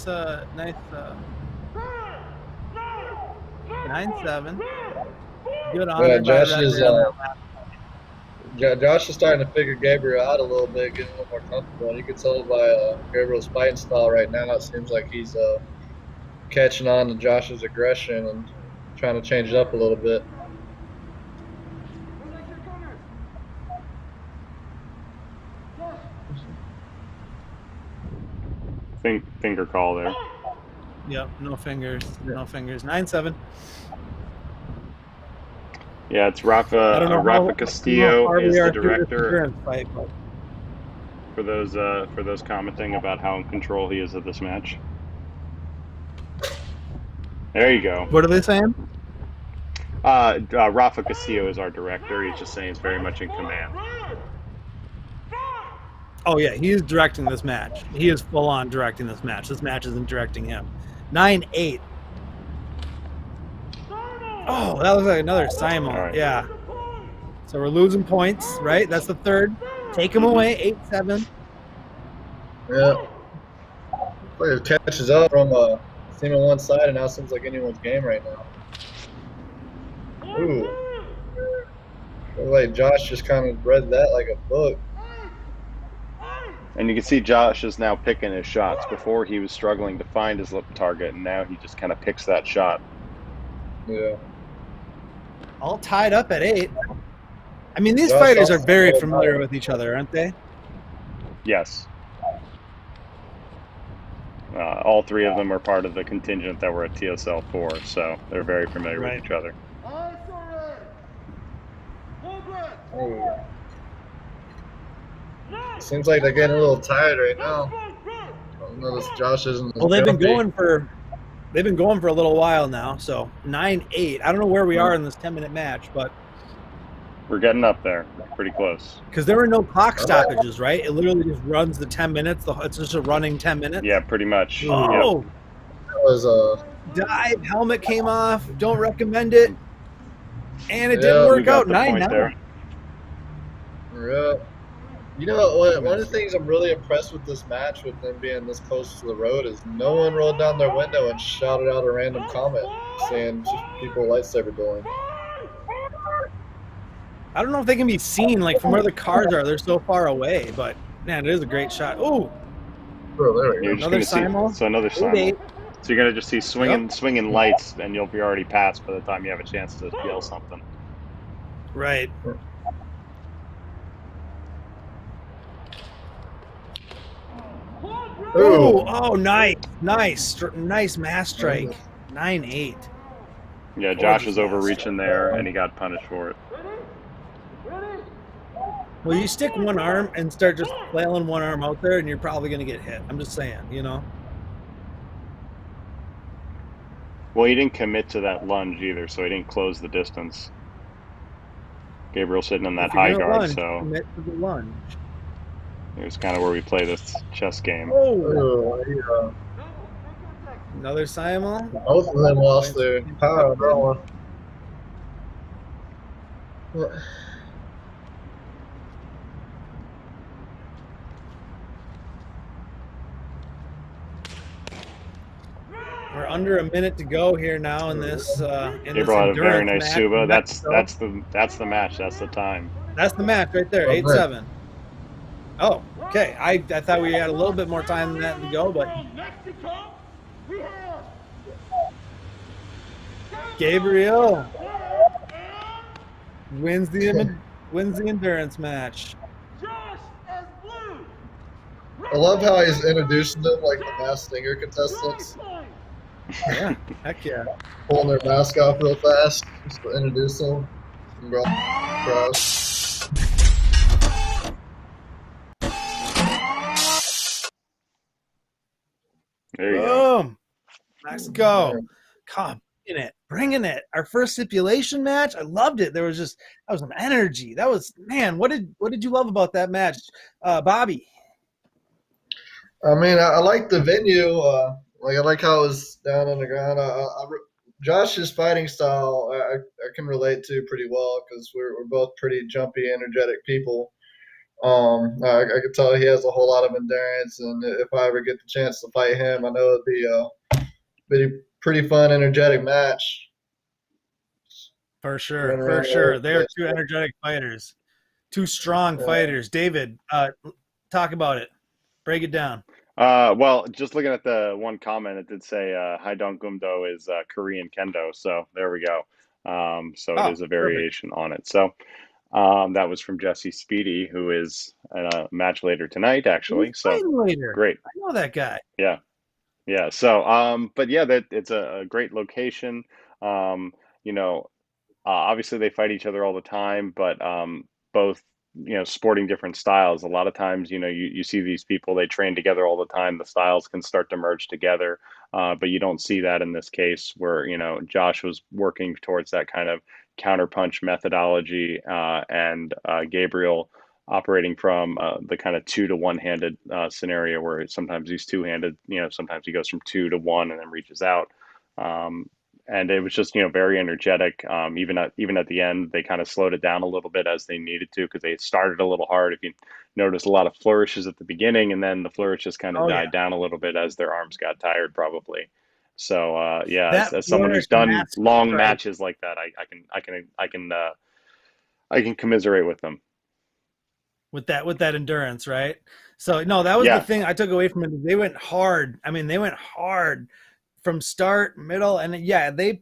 9-7. Good on Josh is starting to figure Gabriel out a little bit, getting a little more comfortable. And you can tell by Gabriel's fighting style right now, it seems like he's catching on to Josh's aggression and trying to change it up a little bit. Finger call there. Yep, no fingers. 9-7. Yeah, it's Rafa Castillo is the director. For those commenting about how in control he is of this match. There you go. What are they saying? Rafa Castillo is our director. He's just saying he's very much in command. Oh yeah, he is directing this match. He is full on directing this match. This match isn't directing him. 9-8. Oh, that looks like another simul. Right. Yeah. So we're losing points, right? That's the third. Take him away. 8-7. Yeah. Player catches up from seem on one side, and now it seems like anyone's game right now. Ooh. Like Josh just kind of read that like a book. And you can see Josh is now picking his shots. Before he was struggling to find his target, and now he just kind of picks that shot. Yeah. All tied up at 8. I mean, these Josh fighters are also very rolled familiar high. with each other, aren't they? Yes. All three of them are part of the contingent that were at TSL 4, so they're very familiar Right. with each other. Oh. Seems like they're getting a little tired right now. I notice Josh isn't. Well, they've been going for a little while now. So 9-8. I don't know where we are in this 10-minute match, but We're getting up there. Pretty close. because there were no clock stoppages, right? It literally just runs the 10 minutes. It's just a running 10 minutes. Yeah, pretty much. Oh, Yep. That was dive helmet came off. Don't recommend it. And it Yeah, didn't you work got out. the point 9-9. there. Yeah. You know, one of the things I'm really impressed with this match, with them being this close to the road, is no one rolled down their window and shouted out a random comment saying just people lightsaber dueling. I don't know if they can be seen like from where the cars are. They're so far away, but man, it is a great shot. Ooh, Oh, there we You're go. just Another going to see simul? so another 8-8. simul. So you're going to just see swinging lights, and you'll be already past by the time you have a chance to yell something. right. Ooh. Oh, nice mass strike. 9-8. Yeah, Josh Gorgeous was mask. overreaching there, and he got punished for it. Well, you stick one arm and start just flailing one arm out there, and you're probably going to get hit. I'm just saying, you know. Well, he didn't commit to that lunge either, so he didn't close the distance. Gabriel sitting on that If you're high gonna guard, lunge, so commit to the lunge. it's kind of where we play this chess game. Oh, Yeah. another simul. Both of them lost their power on that one. We're under a minute to go here now in this Gabriel had a very endurance nice match. Silva. That's So the match. That's the time. that's the match right there. 8-7. Oh, okay. I thought we had a little bit more time than that to go, but Gabriel wins the endurance match. I love how he's introducing them like the Masked Singer contestants, Yeah, heck yeah. pulling their mask off real fast just to introduce them. Crowd. There you go. Boom. Let's go. God, bringing it. Our first stipulation match. I loved it. That was some energy. That was, man. What did you love about that match, Bobby? I mean, I like the venue. Like I like how it was down on the ground. Josh's fighting style, I can relate to pretty well because we're both pretty jumpy, energetic people. I could tell he has a whole lot of endurance, and if I ever get the chance to fight him, I know it'd be a pretty fun, energetic match. For sure. They are two energetic fighters, two strong fighters. Deivid, talk about it. Break it down. Well, just looking at the one comment, it did say Higdon Gumdo is Korean Kendo, so there we go. So it is a variation on it. So that was from Jesse Speedy, who is a match later tonight, actually. So later. Great. I know that guy. Yeah. Yeah. So, but yeah, it's a great location. Obviously they fight each other all the time, but both, sporting different styles. A lot of times, you see these people, they train together all the time. The styles can start to merge together, but you don't see that in this case where, Josh was working towards that kind of counterpunch methodology, and Gabriel operating from the kind of 2 to 1-handed scenario where sometimes he's two-handed, sometimes he goes from 2 to 1 and then reaches out. And it was just, very energetic. Even at the end, they kind of slowed it down a little bit as they needed to because they started a little hard. If you notice, a lot of flourishes at the beginning, and then the flourishes kind of died down a little bit as their arms got tired, probably. So as someone who's done long matches like that, I can commiserate with them. With that endurance, right? So no, that was the thing I took away from it. They went hard. I mean, they went hard from start, middle, and they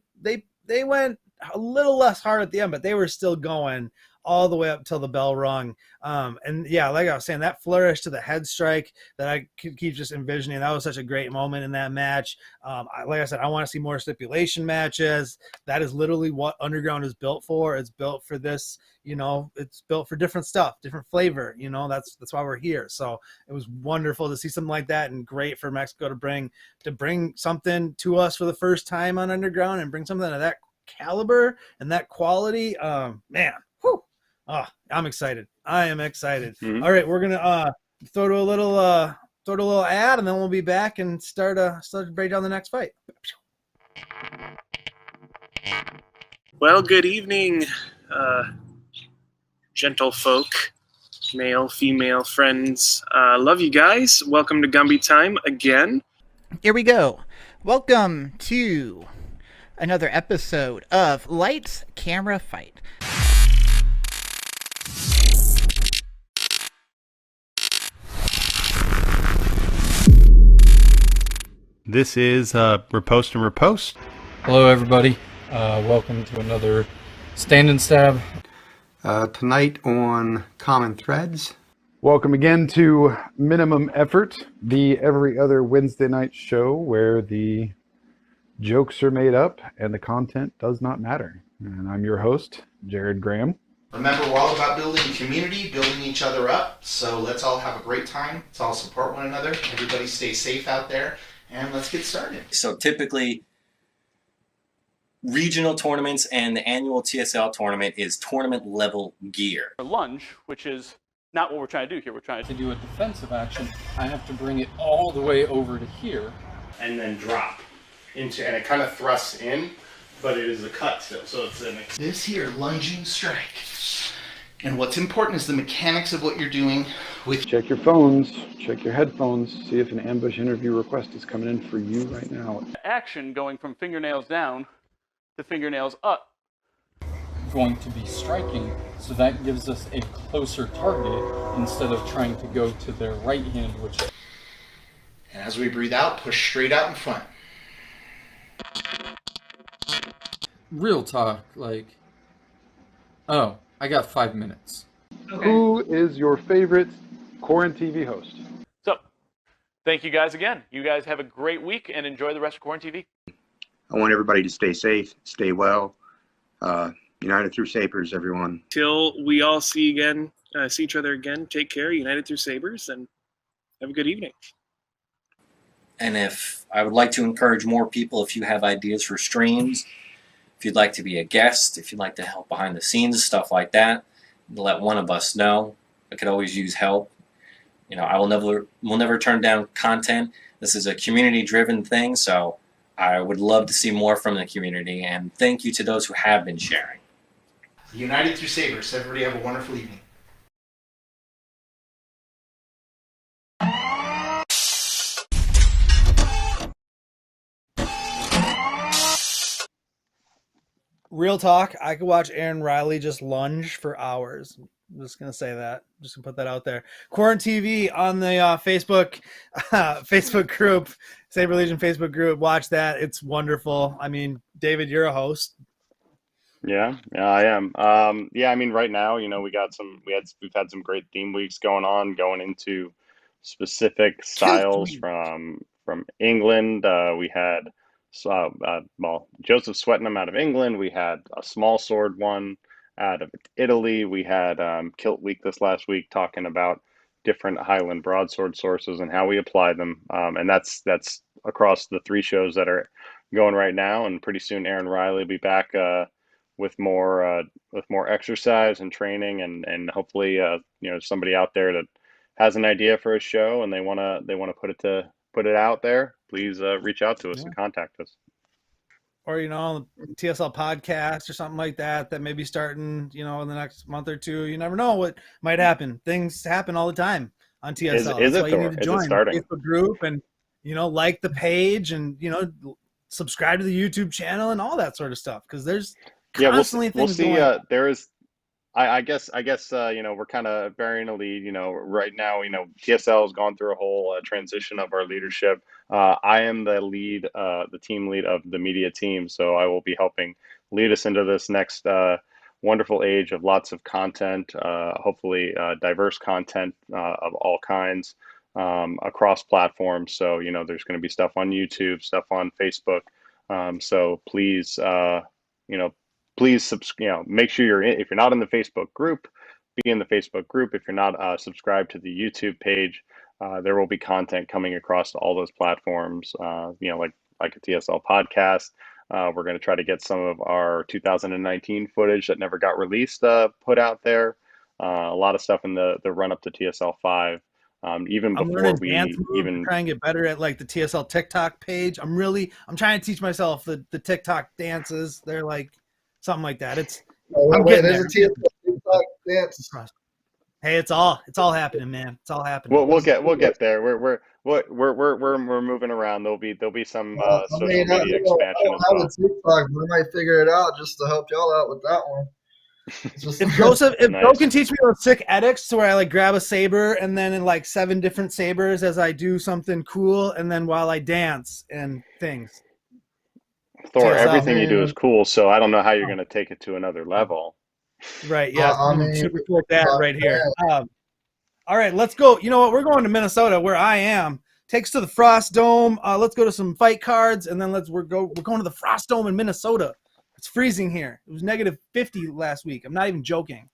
they went a little less hard at the end, but they were still going all the way up till the bell rung. And yeah, like I was saying, that flourish to the head strike that I keep just envisioning, that was such a great moment in that match. Like I said, I want to see more stipulation matches. That is literally what Underground is built for. It's built for this, it's built for different stuff, different flavor, that's why we're here. So it was wonderful to see something like that, and great for Mexico to bring something to us for the first time on Underground, and bring something of that caliber and that quality. Man, whew. Oh, I'm excited. I am excited. Mhm. All right, we're gonna throw to a little ad, and then we'll be back and start to break down the next fight. Well, good evening, gentle folk, male, female friends. Love you guys. Welcome to Gumby Time again. Here we go. Welcome to another episode of Lights, Camera, Fight. This is Repost and Repost. Hello, everybody. Welcome to another Stand and Stab. Tonight on Common Threads. Welcome again to Minimum Effort, the every other Wednesday night show where the jokes are made up and the content does not matter. And I'm your host, Jared Graham. Remember, we're all about building community, building each other up. So let's all have a great time. Let's all support one another. Everybody stay safe out there. And let's get started. So typically, regional tournaments and the annual TSL tournament is tournament level gear. A lunge, which is not what we're trying to do here. We're trying To do a defensive action, I have to bring it all the way over to here. And then drop into, and it kind of thrusts in, but it is a cut still. So it's an This here, lunging strike. And what's important is the mechanics of what you're doing with. Check your phones, check your headphones, see if an ambush interview request is coming in for you right now. action going from fingernails down to fingernails up. Going to be striking, so that gives us a closer target instead of trying to go to their right hand, which. And as we breathe out, push straight out in front. Real talk, oh, I got 5 minutes. Okay. Who is your favorite Quarantine TV host? So, thank you guys again. You guys have a great week and enjoy the rest of Quarantine TV. I want everybody to stay safe, stay well. United through Sabers, everyone. Till we all see each other again, take care, united through Sabers, and have a good evening. And if I would like to encourage more people, if you have ideas for streams, if you'd like to be a guest, if you'd like to help behind the scenes, stuff like that, let one of us know. I could always use help. We'll never turn down content. This is a community-driven thing, so I would love to see more from the community. And thank you to those who have been sharing. United through Sabers. Everybody have a wonderful evening. Real talk, I could watch Aaron Riley just lunge for hours. I'm just gonna say that. I'm just gonna put that out there. Quarantine TV on the Facebook group, Saber Legion Facebook group. Watch that. It's wonderful. I mean, Deivid, you're a host. Yeah, I am. Right now, we've had some great theme weeks going into specific styles from England. We had Joseph Swettenham out of England. We had a small sword one out of Italy. We had Kilt Week this last week, talking about different Highland broadsword sources and how we apply them. And that's across the 3 shows that are going right now. And pretty soon, Aaron Riley will be back with more exercise and training, and hopefully somebody out there that has an idea for a show and they want to put it out there. Please reach out to us and contact us. Or, TSL podcast or something like that may be starting, in the next month or two. You never know what might happen. Things happen all the time on TSL. Is That's it, why Thor? you need to join the Facebook group and, like the page and, subscribe to the YouTube channel and all that sort of stuff. Because there's constantly things going on. I guess we're kind of bearing a lead. Right now, TSL has gone through a whole transition of our leadership. I am the lead, the team lead of the media team, so I will be helping lead us into this next wonderful age of lots of content, hopefully diverse content of all kinds across platforms. So there's going to be stuff on YouTube, stuff on Facebook. So please, please make sure you're in. If you're not in the Facebook group, be in the Facebook group. If you're not subscribed to the YouTube page, there will be content coming across all those platforms. Like a TSL podcast. We're going to try to get some of our 2019 footage that never got released put out there. A lot of stuff in the run up to TSL 5. Even I'm before learning we dance moves, even try and get better at like the TSL TikTok page. I'm trying to teach myself the TikTok dances. They're like something like that. I'm getting there's there. a TSL TikTok dance. Hey, it's all happening, man. It's all happening. we'll get there. We're moving around. There'll be some social media expansion as well. I TikTok, but I might figure it out just to help y'all out with that one. If Joe can teach me those sick edits to where I like grab a saber and then in like 7 different sabers as I do something cool, and then while I dance and things. Thor, everything you do is cool, so I don't know how you're going to take it to another level. Right, yeah. Super cool that right here. All right, let's go. You know what? We're going to Minnesota, where I am. Takes to the Frost Dome. Let's go to some fight cards, and then we're going to the Frost Dome in Minnesota. It's freezing here. It was negative 50 last week. I'm not even joking.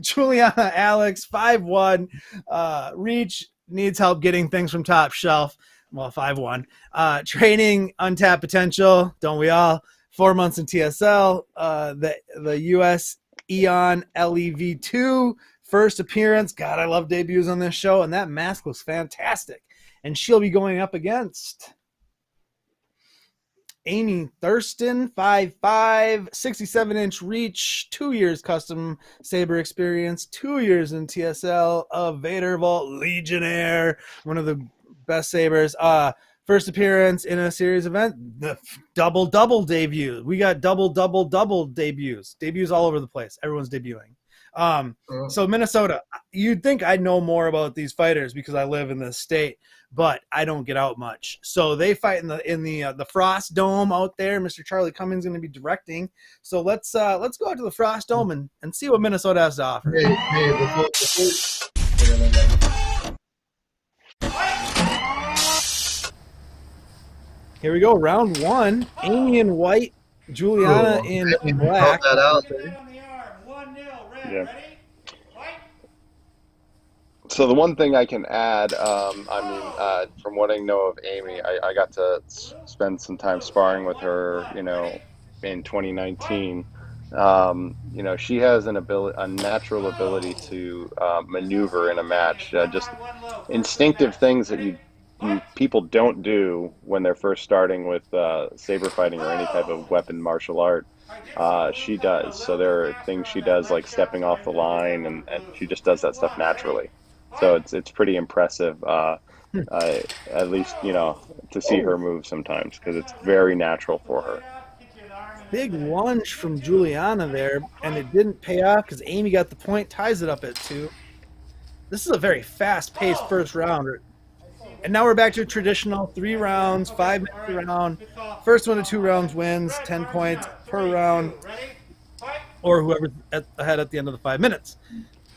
Julianna, Alex, 5'1". Reach needs help getting things from top shelf. Well, 5'1". Training, untapped potential. Don't we all? 4 months in TSL. The US Eon LEV2 first appearance. God, I love debuts on this show, and that mask was fantastic. And she'll be going up against Aymee Thurston, 5'5", 67-inch reach, 2 years custom Saber experience, 2 years in TSL, a Vader Vault Legionnaire, one of the best Sabers. First appearance in a series event, the double debut. We got double debuts. Debuts all over the place. Everyone's debuting. So Minnesota, you'd think I know more about these fighters because I live in this state, but I don't get out much. So they fight in the Frost Dome out there. Mr. Charley Cummings is going to be directing. So let's go out to the Frost Dome and see what Minnesota has to offer. Here we go, round 1. Aymee in white, Julianna in black. Yeah. So the one thing I can add, from what I know of Aymee, I got to spend some time sparring with her, in 2019. She has a natural ability to maneuver in a match, just instinctive things that people don't do when they're first starting with saber fighting or any type of weapon martial art. She does. So there are things she does like stepping off the line, and she just does that stuff naturally. So it's pretty impressive, at least, to see her move sometimes, because it's very natural for her. Big lunge from Julianna there, and it didn't pay off because Aymee got the point, ties it up at 2. This is a very fast-paced first round. And now we're back to traditional 3 rounds, 5 minutes a round. First 1 to 2 rounds wins, 10 points per round, or whoever's ahead at the end of the 5 minutes.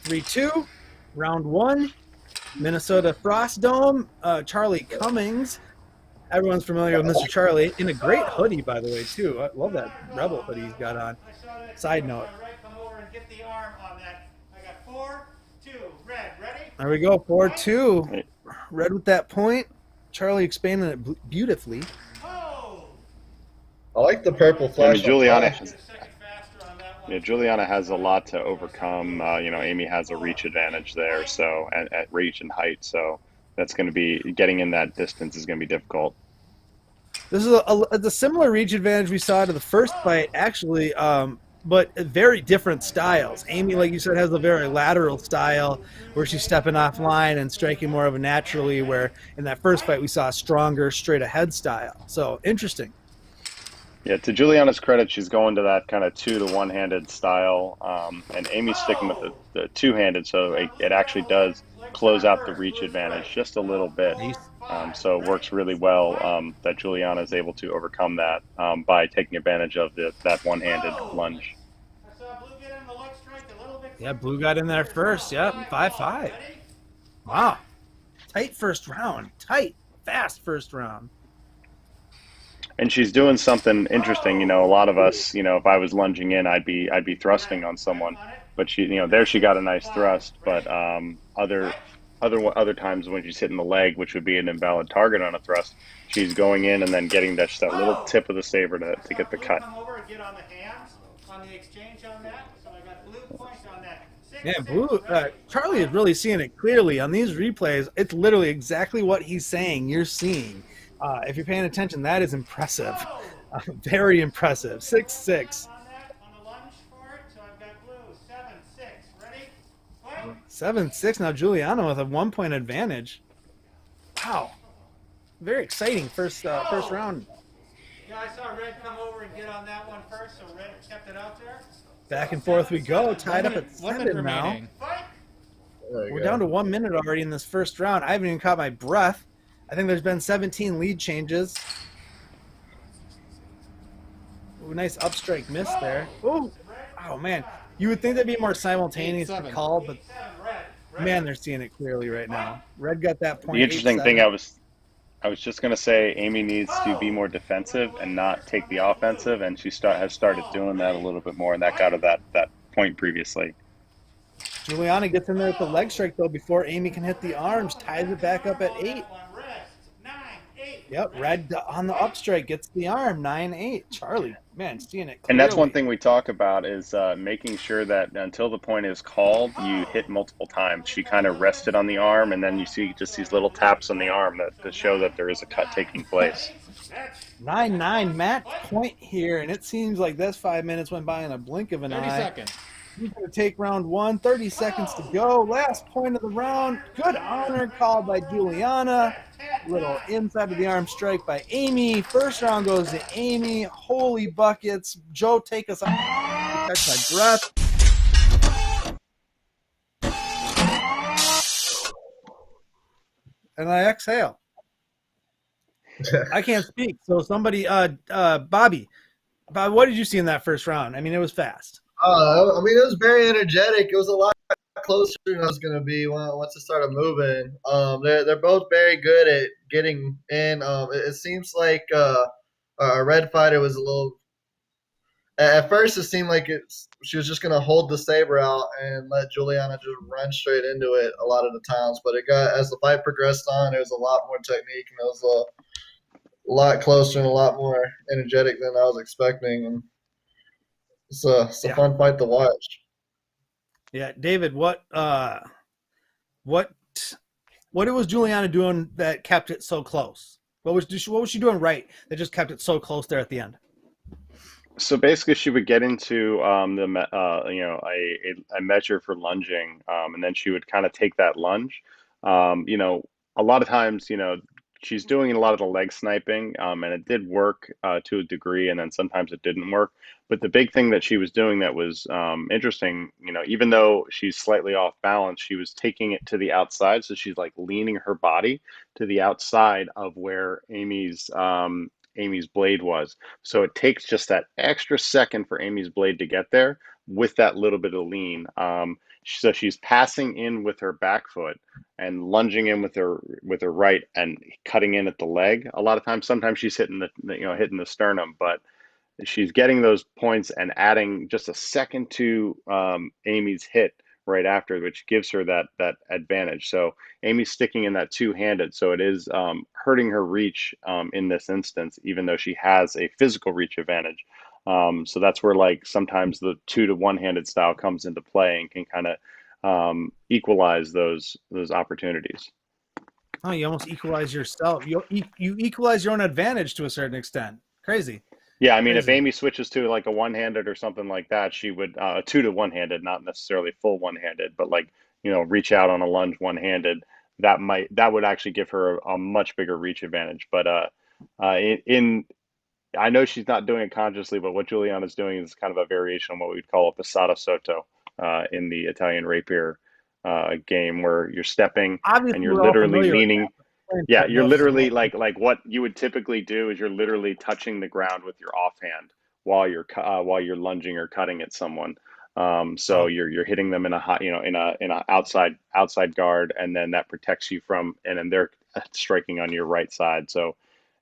3-2, round 1, Minnesota Frost Dome. Charley Cummings. Everyone's familiar with Mr. Charley, in a great hoodie, by the way, too. I love that Rebel hoodie he's got on. Side note. There we go, 4-2. Red with that point. Charley expanding it beautifully. I like the purple flash. Julianna has a lot to overcome. Aymee has a reach advantage there, so at reach and height, so that's going to be getting in that distance is going to be difficult. This is a similar reach advantage we saw to the first fight, actually, but very different styles. Aymee, like you said, has a very lateral style where she's stepping offline and striking more of a naturally, where in that first fight we saw a stronger straight ahead style. So interesting. Yeah, to Juliana's credit, she's going to that kind of two to one-handed style, and Amy's sticking with the two-handed, so it actually does close out the reach advantage just a little bit. So it works really well that Juliana is able to overcome that by taking advantage of that one-handed lunge. Yeah, blue got in there first. Yep, 5-5. Wow. Tight first round. Tight, fast first round. And she's doing something interesting. You know, a lot of us, you know, if I was lunging in, I'd be thrusting on someone. But she, you know, there she got a nice thrust. But other times when she's hitting the leg, which would be an invalid target on a thrust, she's going in and then getting just that little tip of the saber to get the cut. Yeah, blue. Charley is really seeing it clearly on these replays. It's literally exactly what he's saying. You're seeing. If you're paying attention, that is impressive. Very impressive. 6-6. 7-6. Now Julianna with a 1-point advantage. Wow. Very exciting first round. Yeah, I saw Red come over and get on that one first, so Red kept it out there. Back and forth we go. Tied up at 7 now. We're down to 1 minute already in this first round. I haven't even caught my breath. I think there's been 17 lead changes. Ooh, nice upstrike miss there. Ooh. Oh, man. You would think that'd be more simultaneous to call, but man, they're seeing it clearly right now. Red got that point. The interesting thing I was just going to say, Aymee needs to be more defensive and not take the offensive, and she has started doing that a little bit more, and that got her that point previously. Julianna gets in there with the leg strike, though, before Aymee can hit the arms, ties it back up at 8. Yep, Red on the upstrike gets the arm, 9-8. Charley, man, seeing it clearly. And that's one thing we talk about is making sure that until the point is called, you hit multiple times. She kind of rested on the arm, and then you see just these little taps on the arm to show that there is a cut taking place. 9-9, match point here, and it seems like this 5 minutes went by in a blink of an eye. 30 seconds. He's going to take round 1, 30 seconds to go. Last point of the round. Good honor called by Julianna. Little inside of the arm strike by Aymee. First round goes to Aymee. Holy buckets. Joe, take us out. Catch my breath. And I exhale. I can't speak. So somebody, Bobby, what did you see in that first round? I mean, it was fast. I mean, it was very energetic. It was a lot closer than I was going to be once it started moving. They're both very good at getting in. It seems like a Red fighter was a little. At first, it seemed like she was just going to hold the saber out and let Julianna just run straight into it a lot of the times. But it got as the fight progressed on, there was a lot more technique and it was a lot closer and a lot more energetic than I was expecting. And it's a fun fight to watch. Yeah, Deivid, what was Julianna doing that kept it so close? What was she doing right that just kept it so close there at the end? So basically, she would get into a measure for lunging, and then she would kind of take that lunge. A lot of times, she's doing a lot of the leg sniping, and it did work to a degree, and then sometimes it didn't work. But the big thing that she was doing that was interesting, even though she's slightly off balance, she was taking it to the outside. So she's like leaning her body to the outside of where Amy's blade was. So it takes just that extra second for Amy's blade to get there with that little bit of lean. So she's passing in with her back foot and lunging in with her right and cutting in at the leg. A lot of times, sometimes she's hitting the sternum, but she's getting those points and adding just a second to Amy's hit right after, which gives her that advantage. So Amy's sticking in that two-handed, so it is hurting her reach in this instance, even though she has a physical reach advantage. So that's where sometimes the 2 to 1-handed style comes into play and can kind of equalize those opportunities. Oh, you almost equalize yourself. You equalize your own advantage to a certain extent. Crazy. Yeah, I mean, if Aymee switches to a one-handed or something like that, she would 2 to 1-handed, not necessarily full one-handed, but reach out on a lunge one-handed. That would actually give her a much bigger reach advantage. But I know she's not doing it consciously, but what Julianna's doing is kind of a variation on what we'd call a passata sotto in the Italian rapier game, where you're stepping Obviously, and you're we're all literally familiar with leaning. that. Yeah, you're literally like what you would typically do is you're literally touching the ground with your offhand while you're lunging or cutting at someone. So you're hitting them in a hot, in a outside guard, and then that protects you from, and then they're striking on your right side. So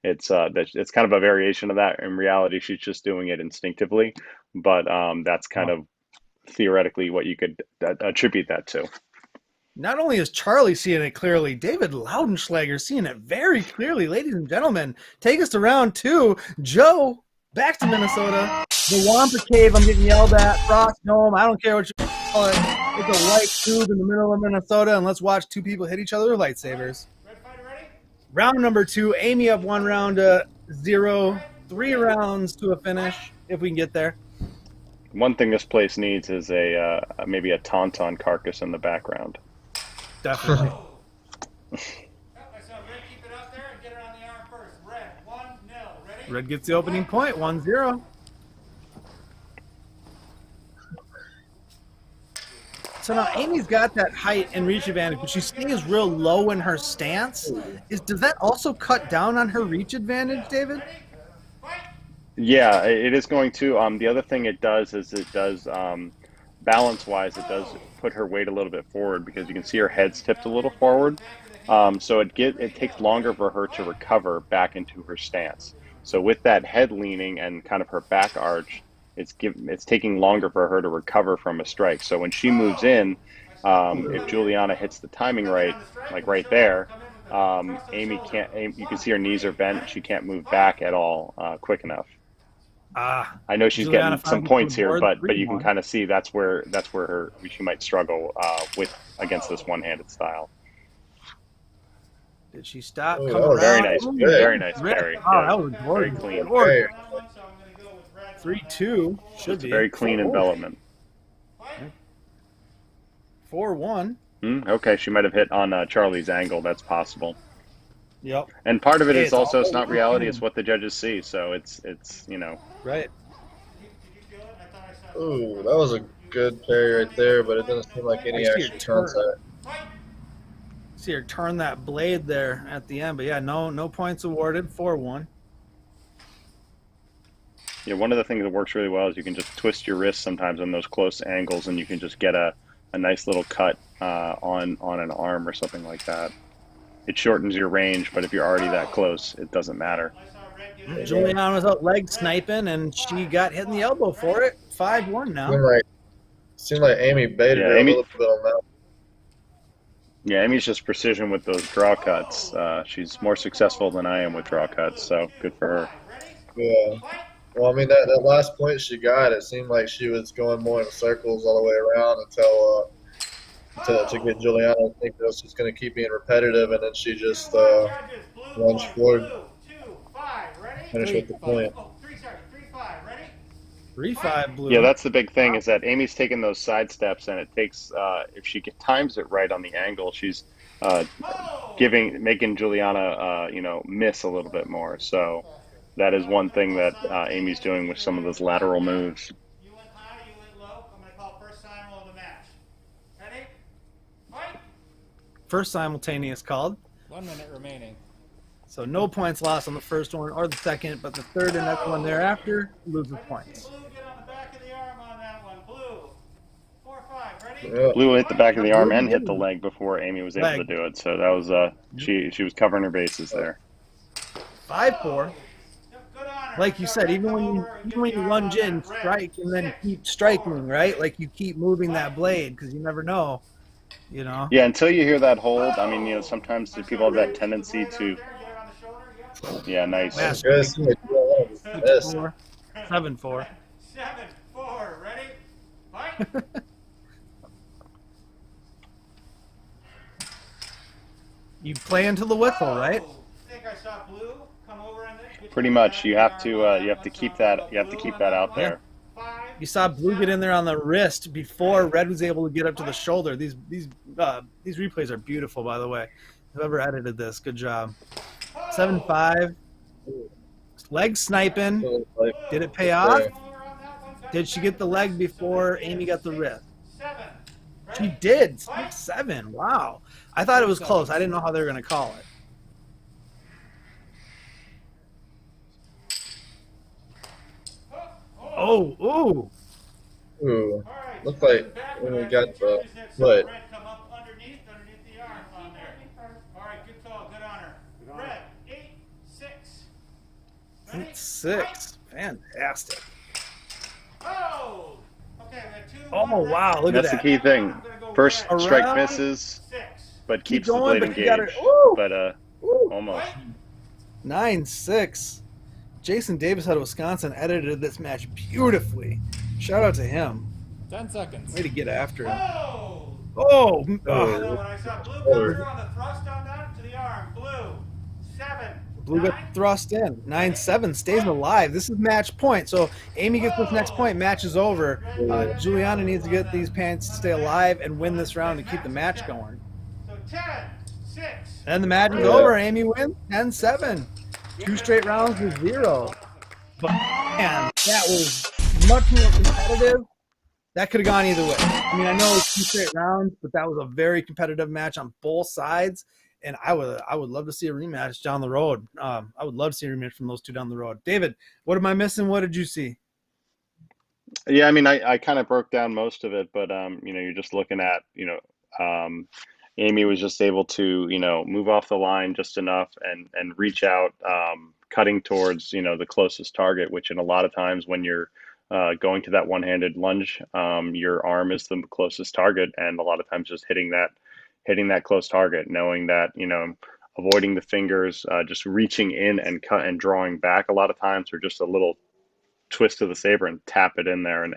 it's kind of a variation of that. In reality, she's just doing it instinctively, but that's kind of theoretically what you could attribute that to. Not only is Charley seeing it clearly, David Laudenslager seeing it very clearly. Ladies and gentlemen, take us to round 2. Joe, back to Minnesota. The Wampa Cave, I'm getting yelled at. Frost Dome, I don't care what you call it. It's a white tube in the middle of Minnesota, and let's watch 2 people hit each other with lightsabers. Round number 2, Aymee up 1 round to 0. 3 rounds to a finish, if we can get there. One thing this place needs is maybe a tauntaun carcass in the background. Definitely. Red gets the opening point, 1-0. So now Amy's got that height and reach advantage, but she stays real low in her stance. Does that also cut down on her reach advantage, David? Yeah, it is going to. The other thing it does is balance-wise, it does put her weight a little bit forward, because you can see her head's tipped a little forward. So it takes longer for her to recover back into her stance. So with that head leaning and kind of her back arch, it's taking longer for her to recover from a strike. So when she moves in, if Julianna hits the timing right, like right there, Aymee can't. You can see her knees are bent. She can't move back at all quick enough. I know she's Julianna getting some points here, but you can kind of see that's where she might struggle against this one-handed style. Did she stop? Oh, very nice, very nice parry. Oh, that was very clean. 3-2 should be very clean envelopment. 4-1. Okay, she might have hit on Charley's angle. That's possible. Yep. And part of it is also it's not reality; it's what the judges see. So it's right. Ooh, that was a good parry right there, but it doesn't seem like any actually turns that. See her turn that blade there at the end, but yeah, no points awarded. 4-1. Yeah, one of the things that works really well is you can just twist your wrist sometimes on those close angles, and you can just get a nice little cut on an arm or something like that. It shortens your range, but if you're already that close, it doesn't matter. Julianna was out leg sniping, and she got hit in the elbow for it. 5-1 now. Seemed like Aymee baited her a little bit on that. Yeah, Amy's just precision with those draw cuts. She's more successful than I am with draw cuts, so good for her. Yeah. Well, I mean, that last point she got, it seemed like she was going more in circles all the way around until to get Julianna to think that she's going to keep being repetitive, and then she just lunged forward, finished with the point. 3-5 blue. Yeah, that's the big thing, is that Amy's taking those side steps, and it takes if she times it right on the angle, she's making Julianna miss a little bit more. So that is one thing that Amy's doing with some of those lateral moves. You went high, you went low. I'm going to call first time of the match. Ready? Fight! First simultaneous called. 1 minute remaining. So no points lost on the first one or the second, but the third and everyone thereafter loses points. Blue, get on the back of the arm on that one. Blue. 4-5. Ready? Blue hit the back of the arm and hit the leg before Aymee was able to do it. So that was she was covering her bases there. 5-4. Like you said, even when you lunge in, strike, and then keep striking, right? Like you keep moving that blade because you never know, Yeah, until you hear that hold. I mean, sometimes people have that tendency to. Yeah, nice. 7-4. 7-4. Ready? Fight! You play into the whiffle, right? I think I saw blue come over in there. Pretty much, you have to keep that out there. You saw blue get in there on the wrist before red was able to get up to the shoulder. These replays are beautiful, by the way. Whoever edited this, good job. 7-5. Leg sniping. Did it pay off? Did she get the leg before Aymee got the wrist? She did. 6-7. Wow. I thought it was close. I didn't know how they were going to call it. Oh, ooh. Ooh. Looks like when we got the foot. Underneath the arm on there. All right, good call. Good honor. Red, 8-6. 8-6. Fantastic. Oh! Okay, we have 2. Oh, wow. Look at that. That's the key thing. First strike misses, but keeps the blade engaged. But almost. 9-6. Jason Davis out of Wisconsin edited this match beautifully. Shout out to him. 10 seconds. Way to get after him. Oh! Oh! When I saw blue comes on the thrust on that to the arm. Blue. 7. Blue got thrust in. 9-7 stays alive. This is match point. So Aymee gets this next point. Match is over. Julianna needs to get these pants to stay alive and win this round to keep the match going. So 10-6. And the match is over. Aymee wins 10-7. 2 straight rounds to 0. But man, that was much more competitive. That could have gone either way. I mean, I know it's 2 straight rounds, but that was a very competitive match on both sides. And I would love to see a rematch down the road. I would love to see a rematch from those two down the road. David, what am I missing? What did you see? Yeah, I mean, I kind of broke down most of it, but you're just looking at, Aymee was just able to, move off the line just enough and reach out, cutting towards, the closest target, which in a lot of times when you're going to that one-handed lunge, your arm is the closest target, and a lot of times just hitting that close target, knowing that, avoiding the fingers, just reaching in and cut and drawing back a lot of times, or just a little twist of the saber and tap it in there and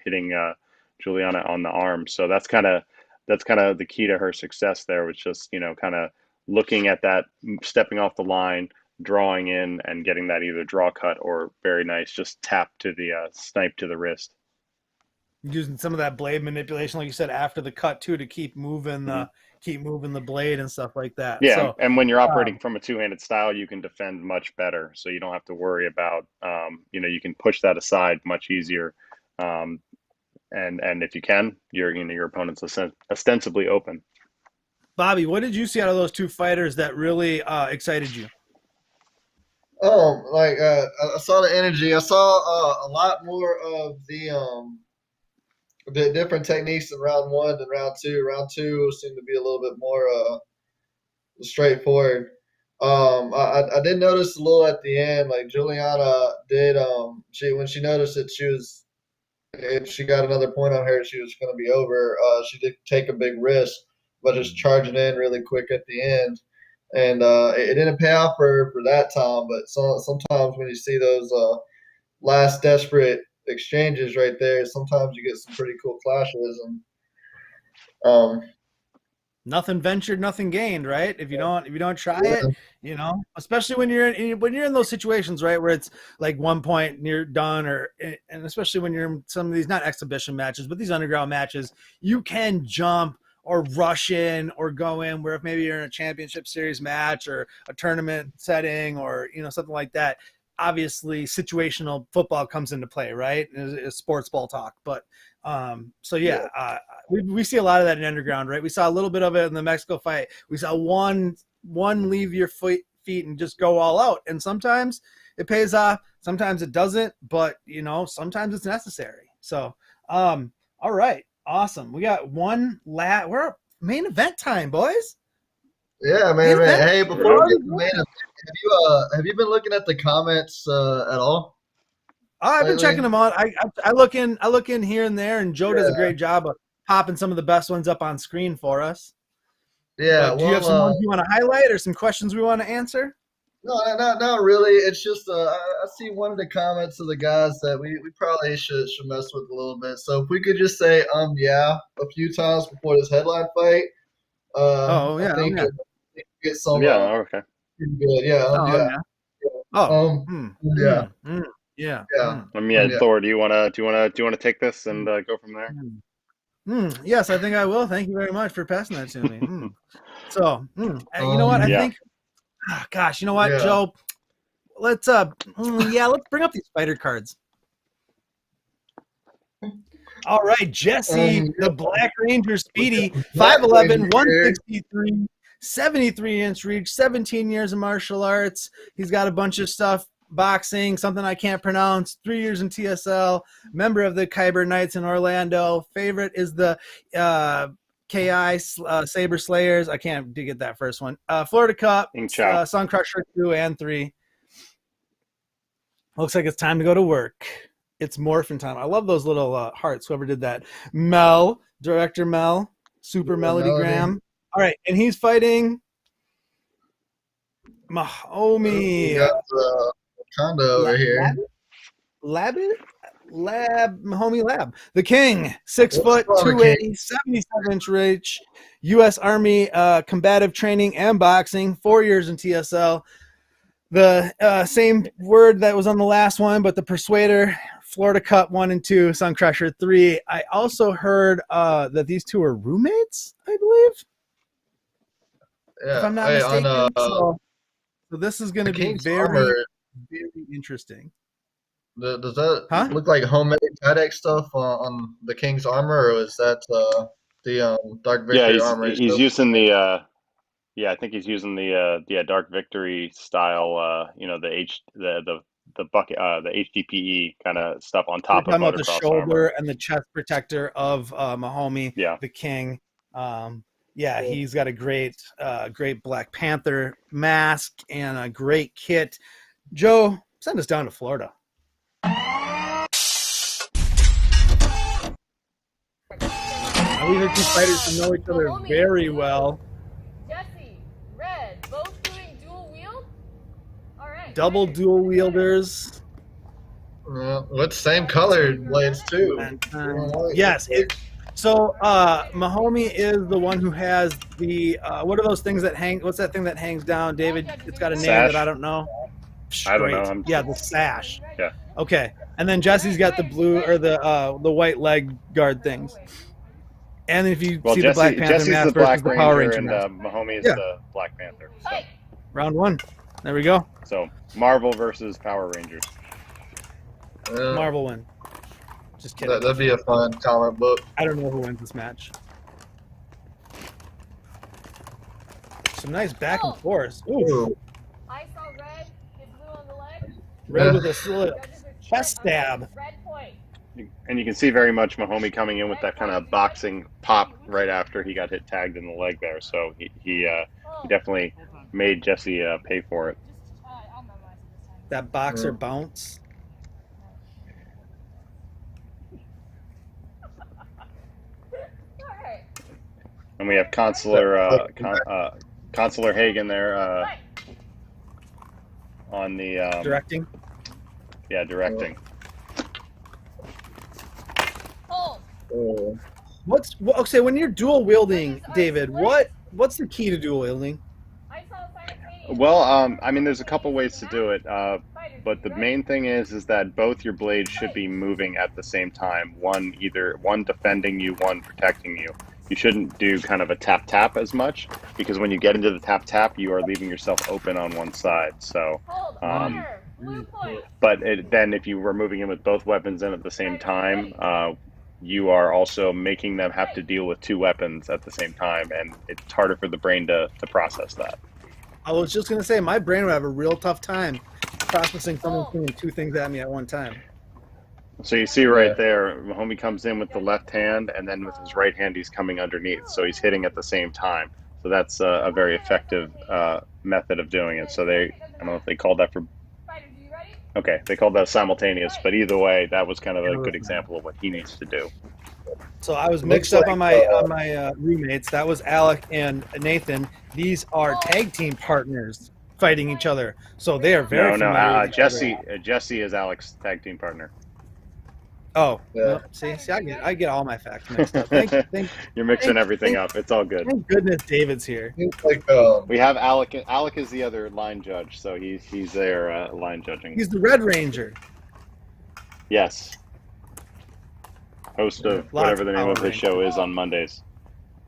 hitting Julianna on the arm. So that's kind of the key to her success there, was just, kind of looking at that, stepping off the line, drawing in and getting that either draw cut or very nice, just tap to the snipe to the wrist. Using some of that blade manipulation, like you said, after the cut too, to keep moving the blade and stuff like that. Yeah, so, and when you're operating from a two-handed style, you can defend much better. So you don't have to worry about, you can push that aside much easier. And if you can, your opponent's ostensibly open. Bobby, what did you see out of those two fighters that really excited you? I saw the energy. I saw a lot more of the different techniques in round 1 than round 2. Round 2 seemed to be a little bit more straightforward. I did notice a little at the end, like Julianna did. When she noticed that if she got another point on her, she was going to be over. She did take a big risk, but just charging in really quick at the end. And it didn't pay off for that time, but sometimes when you see those last desperate exchanges right there, sometimes you get some pretty cool clashes. And nothing ventured, nothing gained, right? If you don't try it, especially when you're in those situations, right, where it's like 1 point and you're done, and especially when you're in some of these, not exhibition matches, but these underground matches, you can jump or rush in or go in where if maybe you're in a championship series match or a tournament setting or, something like that. Obviously situational football comes into play, right? It's sports ball talk. But we see a lot of that in underground, right? We saw a little bit of it in the Mexico fight. We saw one leave your feet and just go all out. And sometimes it pays off. Sometimes it doesn't, but sometimes it's necessary. So, all right. Awesome. We got we're main event time, boys. Yeah, man. Hey, before we get to main event, have you been looking at the comments at all? I've been checking them out. I look in here and there, and Joe does a great job of popping some of the best ones up on screen for us. Yeah. Do you have some ones you want to highlight or some questions we want to answer? No, not really. It's just I see one of the comments of the guys that we probably should mess with a little bit. So if we could just say a few times before this headline fight. I think get some. Yeah. Okay. Good. Yeah. Thor, do you want to take this and go from there? Yes, I think I will. Thank you very much for passing that to me. So, you know what? I think. Gosh, you know what, Joe? let's bring up these fighter cards. All right, Jesse, the Black Ranger Speedy, 5'11", 163, 73-inch reach, 17 years of martial arts. He's got a bunch of stuff, boxing, something I can't pronounce, 3 years in TSL, member of the Kyber Knights in Orlando. Favorite is the KI Saber Slayers. I can't get that first one. Florida Cup, Sun Crusher 2 and 3. Looks like it's time to go to work. It's morphin' time. I love those little hearts, whoever did that. Mel, Director Mel, Super Melody Graham. All right, and he's fighting Mahomey. Wakanda over here. Mahomey Lab. The King, 6 foot, 280, 77-inch reach, U.S. Army combative training and boxing, 4 years in TSL. The same word that was on the last one, but the Persuader, Florida Cup 1 and 2, Sun Crusher 3. I also heard that these two are roommates, I believe. Yeah, if I'm not mistaken. So this is going to be very interesting. Does that look like homemade Kydex stuff on the King's armor, or is that the Dark Victory armor? He's using the I think he's using the Dark Victory style, the bucket, the HDPE kind of stuff on top of the shoulder armor. And the chest protector of Mahomey, the King. He's got a great Black Panther mask and a great kit. Joe, send us down to Florida. These are two fighters who know each other very well. Jesse, Red, both doing dual wield? All right. Double dual wielders. With same colored blades too. Yes. So Mahomey is the one who has the what are those things that hang? What's that thing that hangs down, David? It's got a name that I don't know. I don't know. Yeah, the sash. Yeah. Okay, and then Jesse's got the blue or the white leg guard things. And if you see the Black Panther Jesse's mask the Black versus the Power Ranger, Ranger and Mahomey is the Black Panther. So. Round 1. There we go. So Marvel versus Power Rangers. Marvel win. Just kidding. That'd be a fun comic book. I don't know who wins this match. Some nice back and forth. Ooh. I saw red, get blue on the leg. Red with a slit chest stab. Red point. And you can see very much Mahomey coming in with that kind of boxing pop right after he got hit tagged in the leg there. So he definitely made Jesse pay for it. That boxer bounce. And we have Consular Hagan there on the directing. Yeah, directing. Okay, when you're dual wielding, David, what's the key to dual wielding? Well, I mean, there's a couple ways to do it, but the main thing is that both your blades should be moving at the same time. One defending you, one protecting you. You shouldn't do kind of a tap as much, because when you get into the tap, you are leaving yourself open on one side. So, but then if you were moving in with both weapons in at the same time, you are also making them have to deal with two weapons at the same time, and it's harder for the brain to process that. I was just going to say, my brain would have a real tough time processing someone throwing two things at me at one time. So you see right there, Mahomey comes in with the left hand, and then with his right hand he's coming underneath, so he's hitting at the same time. So that's a very effective method of doing it. So I don't know if they called that for... Okay, they called that simultaneous, but either way, that was kind of a good example of what he needs to do. So I was mixed up on my roommates. That was Alec and Nathan. These are tag team partners fighting each other, so they are very familiar with Jesse is Alec's tag team partner. Oh, yeah. See, I get all my facts mixed up. You're mixing everything up. It's all good. Thank goodness David's here. We have Alec. Alec is the other line judge, so he's there line judging. He's the Red Ranger. Yes. Host of whatever the name of his show is on Mondays.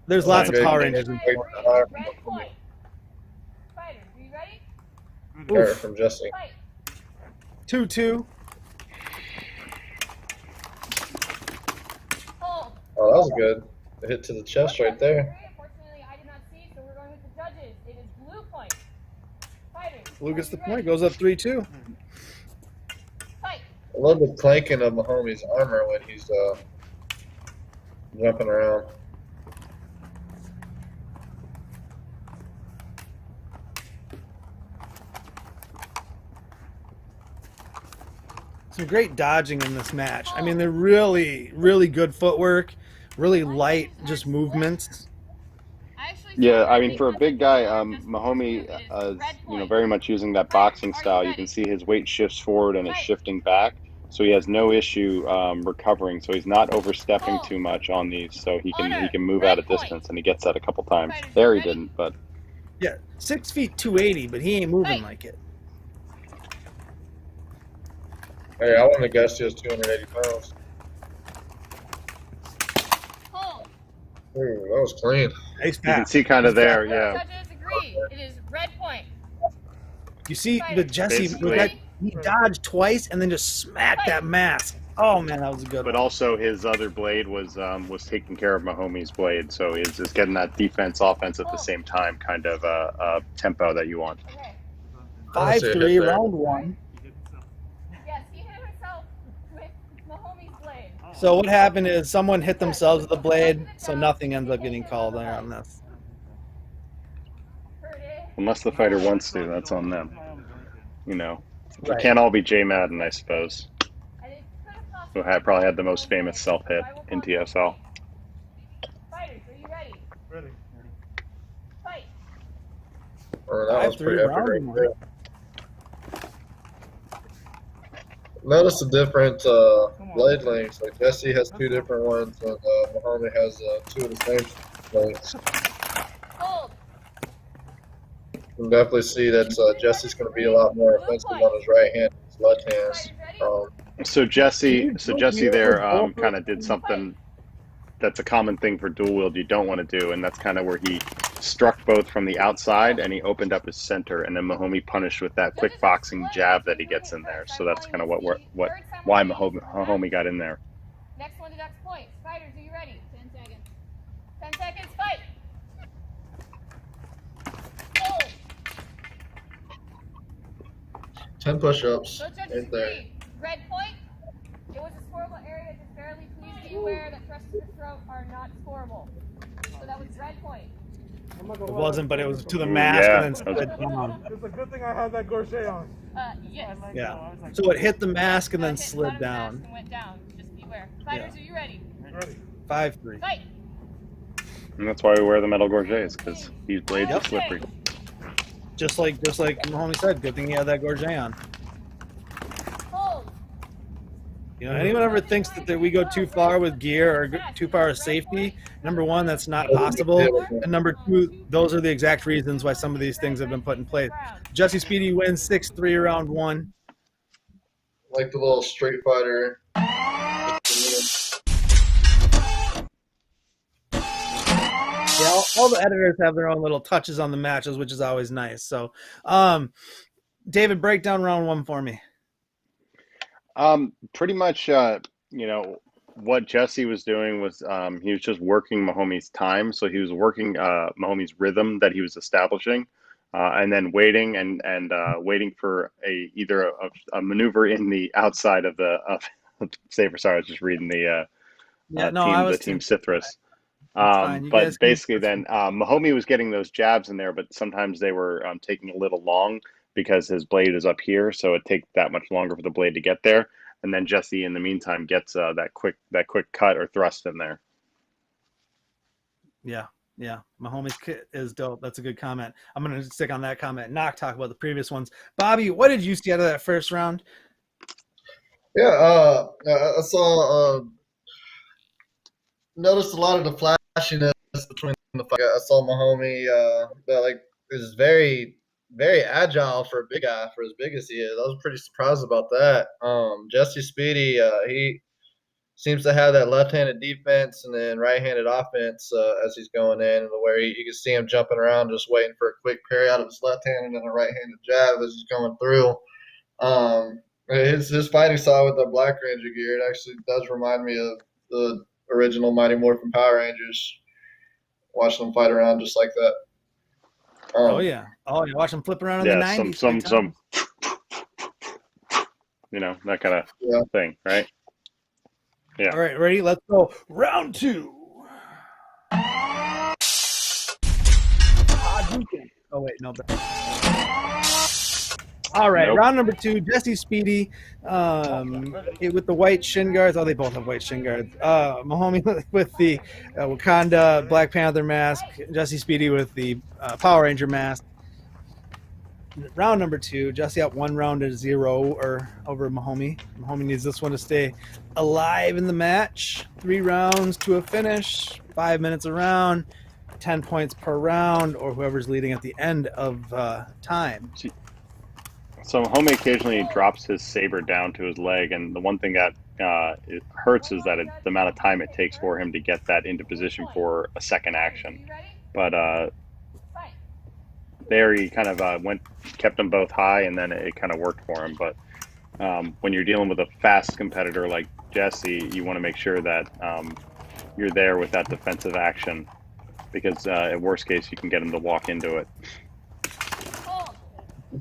There's lots of Power Rangers in From Jesse. Oof. From Jesse. 2-2. Hold. Oh, that was good. A hit to the chest right there. Unfortunately, I did not see, so we're going with the judges. It is blue point. Fighters. Blue gets the point. Goes up 3-2. Fight. I love the clanking of Mahomey's armor when he's jumping around. Some great dodging in this match. I mean, they're really, really good footwork, really light, just movements. Yeah, I mean, for a big guy, Mahomey is, very much using that boxing style. You can see his weight shifts forward and is shifting back, so he has no issue recovering. So he's not overstepping too much on these, so he can move out of distance, and he gets that a couple times. There he didn't, but Yeah, 6 feet 280, but he ain't moving like it. Hey, I wouldn't have guessed he was 280 pounds. Ooh, that was clean. Nice you can see kind of there, yeah. Judges agree. It is red point. You see the Jesse, he dodged twice and then just smacked that mask. Oh man, that was a good But one. also his other blade was taking care of Mahomey's blade, so he's just getting that defense, offense at the same time kind of tempo that you want. 5-3, round 1. Yes, he hit himself with Mahomey's blade. So what happened is someone hit themselves with the blade, so nothing ends up getting called there on this. Unless the fighter wants to, that's on them. It Right. can't all be Jay Madden, I suppose. Who probably had the most famous self-hit in TSL. Fighters, are you ready? Ready. Fight. Oh, that was 5-3, pretty epic round right there. Notice the different blade lengths. Like Jesse has 2 different ones, and Mahomey has 2 of the same lengths. Hold. You can definitely see that Jesse's going to be a lot more offensive on his right hand than his left hand. So Jesse there kind of did something that's a common thing for dual wield you don't want to do, and that's kind of where he struck both from the outside and he opened up his center, and then Mahomey punished with that quick boxing jab that he gets in there. So that's kind of why Mahomey got in there. Next one deducts points. Fighters, are you ready? 10 seconds. 10 seconds, fight. Hold. 10 push-ups So judges right there. agree. Red point. It was a scoreable area, just barely. Please be aware that thrusts to the throat are not scoreable. So that was red point. It wasn't, but it was to the mask yeah. and then slid down. It's a good thing I had that gorget on. Yes. Yeah. So it hit the mask and then slid down. And went down. Just beware. Fighters, are you ready? Ready. 5-3. Fight. And that's why we wear the metal gorgets, because these blades are slippery. Just like Mahomey said, good thing he had that gorget on. Hold. Anyone ever thinks that we go too far with gear or too far with safety? Number one, that's not possible. And number two, those are the exact reasons why some of these things have been put in place. Jesse Speedy wins 6-3 round 1. Like the little Street Fighter. Yeah, all the editors have their own little touches on the matches, which is always nice. So, David, break down round 1 for me. Pretty much, what Jesse was doing was he was just working Mahomey's time. So he was working Mahomey's rhythm that he was establishing, and then waiting and waiting for either a maneuver in the outside of the Saber. Sorry, I was just reading the team Sithras. But basically then Mahomey was getting those jabs in there, but sometimes they were taking a little long because his blade is up here, so it takes that much longer for the blade to get there. And then Jesse, in the meantime, gets that quick cut or thrust in there. Yeah. Mahomey's kit is dope. That's a good comment. I'm going to stick on that comment. Not talk about the previous ones. Bobby, what did you see out of that first round? Yeah, I saw, noticed a lot of the flashiness between the fight. I saw Mahomey that is very, very agile for a big guy, for as big as he is. I was pretty surprised about that. Jesse Speedy, he seems to have that left-handed defense and then right-handed offense as he's going in, where you can see him jumping around just waiting for a quick parry out of his left hand and then a right-handed jab as he's going through. His fighting style with the Black Ranger gear, it actually does remind me of the original Mighty Morphin Power Rangers. Watching them fight around just like that. Oh yeah. Oh, you watch them flip around in the 90s. some that kind of thing, right? Yeah. All right, ready? Let's go. Round 2. Oh wait, no. All right, round number 2. Jesse Speedy, with the white shin guards. Oh, they both have white shin guards. Mahomey with the Wakanda Black Panther mask. Jesse Speedy with the Power Ranger mask. Round number 2. Jesse up 1 round to 0 over Mahomey. Mahomey needs this one to stay alive in the match. 3 rounds to a finish. 5 minutes a round. 10 points per round, or whoever's leading at the end of time. So Mahomey occasionally drops his saber down to his leg, and the one thing that it hurts is that the amount of time it takes for him to get that into position for a second action. But there he kind of kept them both high, and then it kind of worked for him. But when you're dealing with a fast competitor like Jesse, you want to make sure that you're there with that defensive action, because at worst case you can get him to walk into it.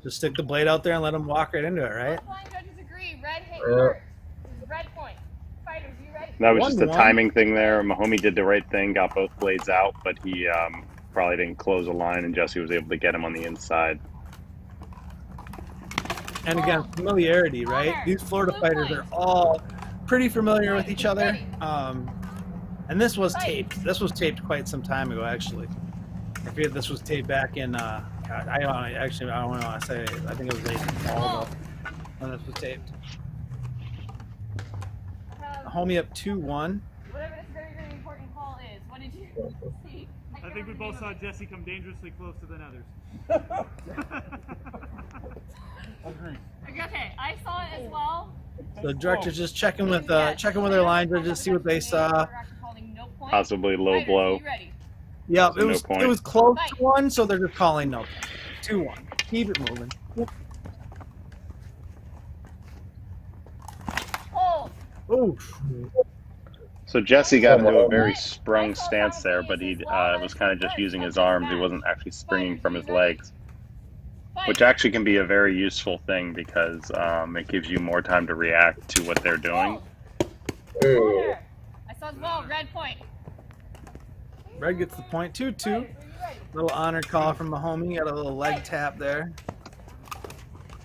Just stick the blade out there and let him walk right into it, right? Judges agree. Red hit first. Red point. Fighters, you ready? That was just a timing thing there. Mahomey did the right thing, got both blades out, but he probably didn't close the line, and Jesse was able to get him on the inside. And again, familiarity, right? These Florida fighters are all pretty familiar with each other. And this was taped. This was taped quite some time ago, actually. I forget this was taped back in, I don't want to say, I think it was late in the fall when this was taped. Mahomey up 2-1. Whatever this very, very important call is, what did you see? I think we both saw Jesse come dangerously close to the nethers. Okay, I saw it as well. So the director's just checking with their line judges to see what they saw. Possibly low blow. Yeah, it was close to 1, so they're just calling no. 2-1. Keep it moving. Oof. So Jesse got into a very sprung stance there, but he was kind of just using his arms. He wasn't actually springing from his legs, which actually can be a very useful thing because it gives you more time to react to what they're doing. I saw the ball. Red point. Red gets the point. 2-2. Little honor call from Mahomey. Got a little leg tap there.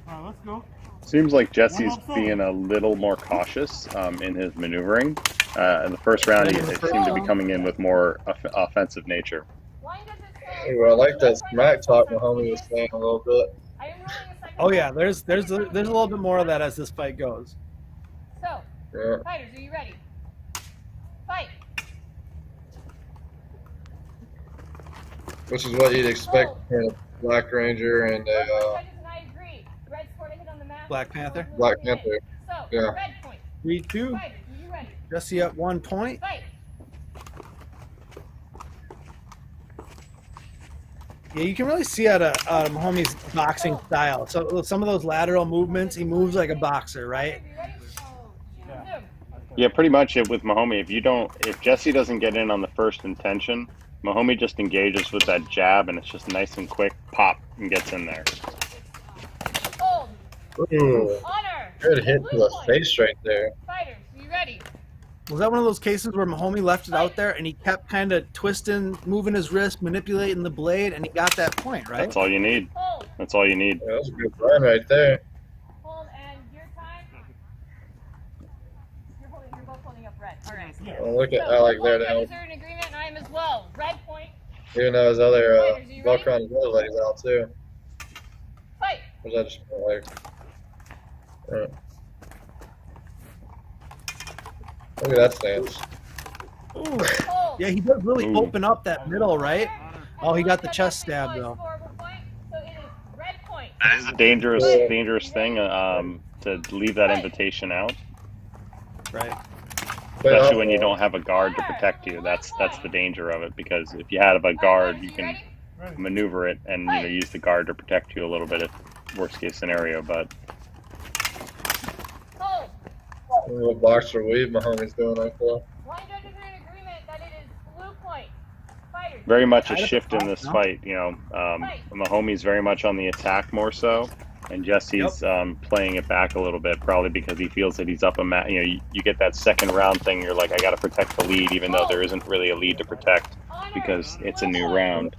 All right, let's go. Seems like Jesse's being a little more cautious in his maneuvering. In the first round, he seemed to be coming in with more offensive nature. Ooh, I like that smack talk Mahomey was saying a little bit. Oh yeah, there's a little bit more of that as this fight goes. So, fighters, are you ready? Fight. Which is what you'd expect from a Black Ranger and a Black Panther. Black Panther. Yeah. 3-2. Jesse up 1 point. Yeah, you can really see out of Mahomey's boxing style. So some of those lateral movements, he moves like a boxer, right? Yeah, pretty much with Mahomey. If Jesse doesn't get in on the first intention, Mahomey just engages with that jab, and it's just nice and quick, pop, and gets in there. Ooh, good hit to the face right there. Fighters, are you ready? Was that one of those cases where Mahomey left it out there and he kept kind of twisting, moving his wrist, manipulating the blade, and he got that point, right? That's all you need. That's all you need. Yeah, that was a good run right there. Hold, and your time. You're both holding up red. All right. Oh, look at Alec there to help. Is there an agreement? And I am as well. Red point. Even though his other Velcro on his other leg's out too. Fight. Or is that just my leg? Right. Look at that stance. Ooh. Yeah, he does really open up that middle, right? Oh, he got the chest stab though. That is a dangerous thing to leave that invitation out. Right. Especially when you don't have a guard to protect you. That's the danger of it, because if you have a guard, you can maneuver it and use the guard to protect you a little bit if worst case scenario. But What boxer weave Mahomey's doing like that. Line judges are in agreement that it is blue point. Fighters. Very much a shift in this fight. You know, Mahomey's very much on the attack more so, and Jesse's playing it back a little bit, probably because he feels that he's up a mat. You know, you get that second round thing. You're like, I got to protect the lead, even though there isn't really a lead to protect because it's a new round.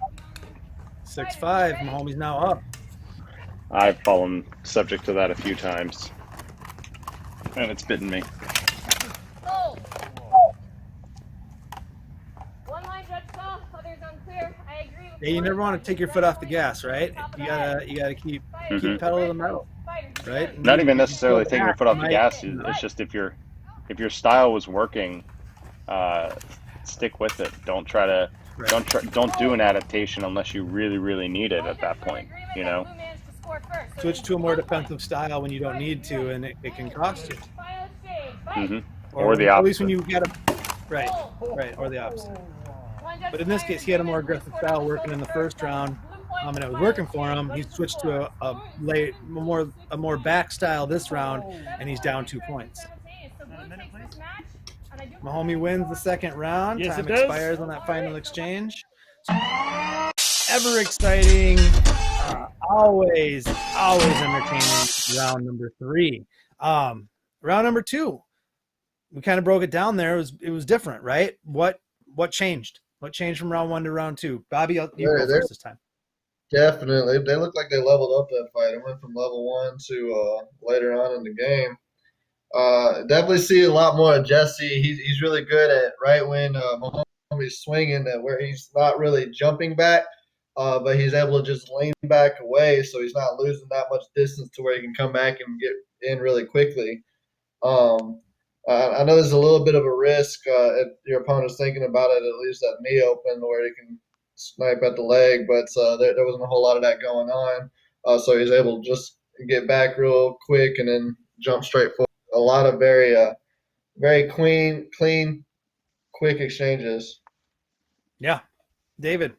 6-5. Mahomey's now up. I've fallen subject to that a few times, and it's bitten me. Oh. One line judge saw, others unclear. I agree with Hey, you never want to take your foot off the gas, right? You gotta keep pedal to the metal, right? Not even necessarily taking your foot off the gas. It's just if your style was working, stick with it. Don't try to don't do an adaptation unless you really need it at that point. You know. Switch to a more defensive style when you don't need to, and it can cost you. Or the opposite. At least when you get a right, or the opposite. But in this case, he had a more aggressive style working in the first round, and it was working for him. He switched to a more back style this round, and he's down 2 points. Mahomey wins the second round. Yes, Time it does. expires on that final exchange. Ever exciting, always entertaining. Round number 3. Round number 2. We kind of broke it down there. It was different, right? What changed? What changed from round 1 to round 2? Bobby, you go first this time. Definitely. They look like they leveled up that fight. It went from level 1 to later on in the game. Definitely see a lot more of Jesse. He's really good at right when Mahomey's swinging, that where he's not really jumping back, but he's able to just lean back away, so he's not losing that much distance to where he can come back and get in really quickly. I know there's a little bit of a risk if your opponent's thinking about it, at least that knee open where he can snipe at the leg, but there wasn't a whole lot of that going on. So he's able to just get back real quick and then jump straight forward. A lot of very clean, quick exchanges. Yeah. Deivid.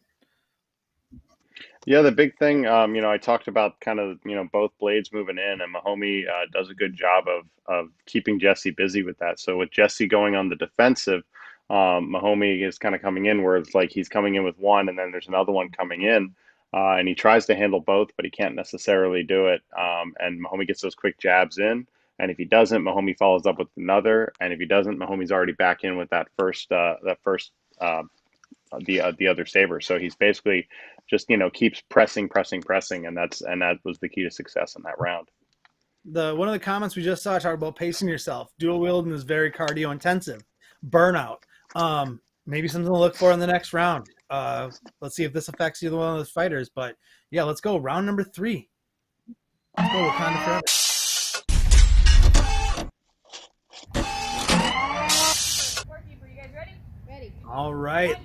Yeah, the big thing, I talked about kind of, both blades moving in, and Mahomey does a good job of keeping Jesse busy with that. So with Jesse going on the defensive, Mahomey is kind of coming in where it's like he's coming in with one and then there's another one coming in, and he tries to handle both, but he can't necessarily do it. And Mahomey gets those quick jabs in, and if he doesn't, Mahomey follows up with another, and if he doesn't, Mahomey's already back in with the other Saber. So he's basically just keeps pressing, and that was the key to success in that round. One of the comments we just saw talk about pacing yourself. Dual wielding is very cardio intensive. Burnout. Maybe something to look for in the next round. Let's see if this affects either one of those fighters. But yeah, let's go round number 3. Let's go Wakanda forever. All right.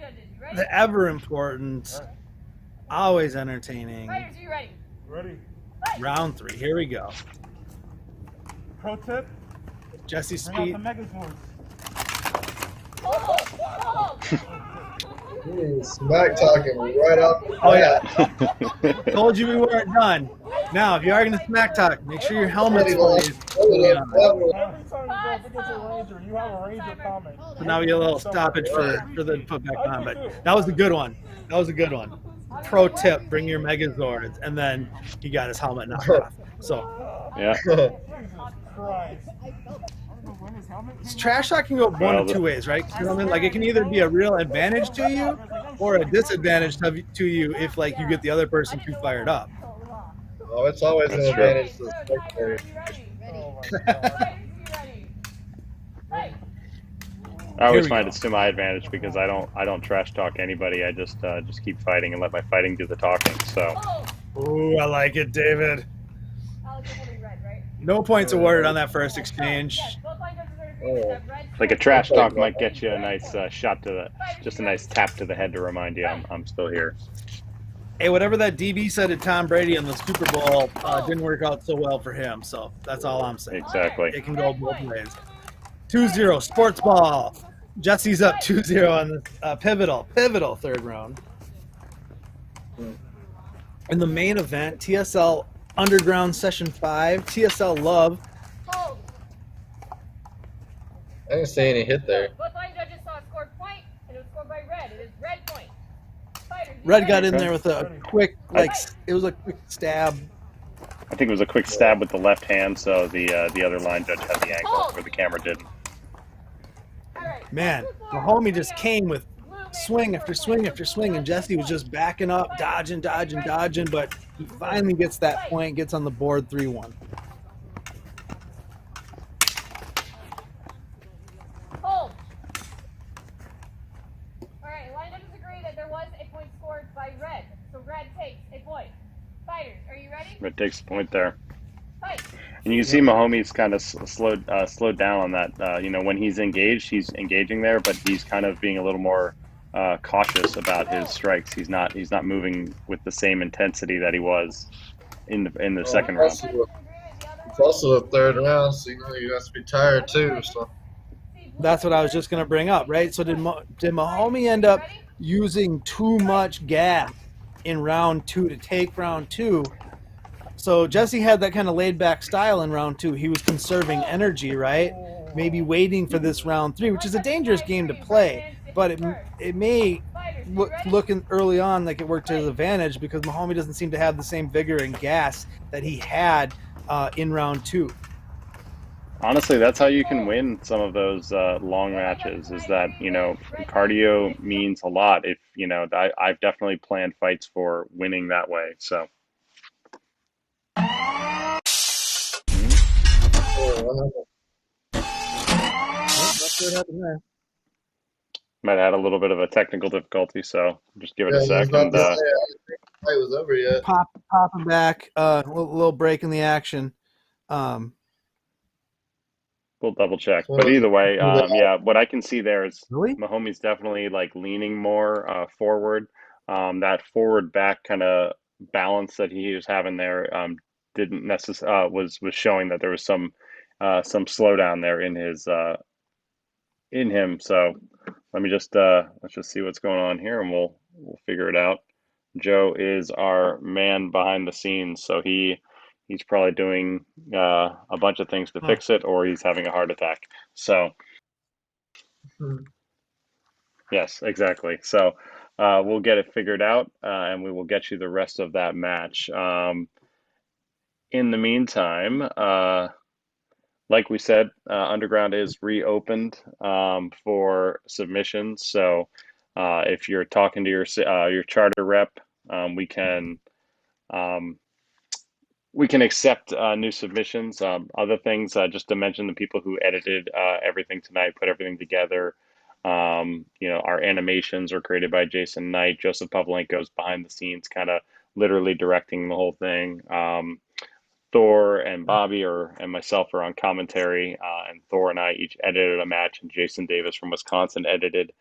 The ever important, always entertaining. Fighters, are you ready? Ready. Round 3. Here we go. Pro tip. Jesse Bring Speed. out the Megazords. Smack talking right up. Oh yeah. Told you we weren't done. Now, if you are going to smack talk, make sure your helmet's fully on. Every time you go up against a ranger, you have a ranger comment. So now we get a little stoppage for the put back on, but that was a good one. Pro tip: bring your Megazords, and then he got his helmet knocked off. So yeah. This trash talk can go one of two ways, right? You know what I mean? Like it can either be a real advantage to you or a disadvantage to you if like you get the other person too fired up. Oh, it's always an advantage to the spectator. I always find it's to my advantage because I don't trash talk anybody. I just keep fighting and let my fighting do the talking. So. Ooh, I like it, David. No points awarded on that first exchange. Like a trash talk might get you a nice shot to a nice tap to the head to remind you I'm still here. Hey, whatever that DB said to Tom Brady in the Super Bowl didn't work out so well for him. So that's all I'm saying. Exactly. It can go both ways. 2-0 sports ball. Jesse's up 2-0 on this pivotal third round. In the main event, TSL Underground Session 5, TSL Love I didn't see any hit there. Both line judges saw a scored point, and it was scored by red. It is red point. Fighters, Red got in there with a quick, it was a quick stab. I think it was a quick stab with the left hand, so the other line judge had the angle where the camera didn't. Man, Mahomey just came with swing after swing after swing, and Jesse was just backing up, dodging, but he finally gets that point, gets on the board 3-1. Hold. All right, line judges agree that there was a point scored by red, so red takes a point. Fighters, are you ready? Red takes the point there. Fight. And you can see Mahomey's kind of slowed down on that. When he's engaged, he's engaging there, but he's kind of being a little more cautious about his strikes. He's not moving with the same intensity that he was in the second round. It's also the third round, so you have to be tired too. So That's what I was just going to bring up, right? So did Mahomey end up using too much gas in round 2 to take round 2? So Jesse had that kind of laid-back style in round 2. He was conserving energy, right? Maybe waiting for this round 3, which is a dangerous game to play. But it may look early on like it worked to his advantage because Mahomey doesn't seem to have the same vigor and gas that he had in round 2. Honestly, that's how you can win some of those long matches. Is that cardio means a lot. If I've definitely planned fights for winning that way. So. Might have had a little bit of a technical difficulty, so just give it a second. I think the fight was over yet. Popping back, a little break in the action. We'll double check, but either way, what I can see there is Mahomey's definitely leaning more forward. That forward back kind of balance that he was having there didn't necessarily was showing that there was some slowdown there in his in him. So let me just let's just see what's going on here, and we'll figure it out. Joe is our man behind the scenes, so he's probably doing a bunch of things to fix it, or he's having a heart attack. So yes, exactly. So we'll get it figured out, and we will get you the rest of that match. In the meantime, like we said, Underground is reopened for submissions. So if you're talking to your charter rep, we can accept new submissions. Other things, just to mention the people who edited everything tonight, put everything together. Our animations are created by Jason Knight. Joseph Pavlenko is behind the scenes, kind of literally directing the whole thing. Thor and Bobby and myself are on commentary, and Thor and I each edited a match, and Jason Davis from Wisconsin edited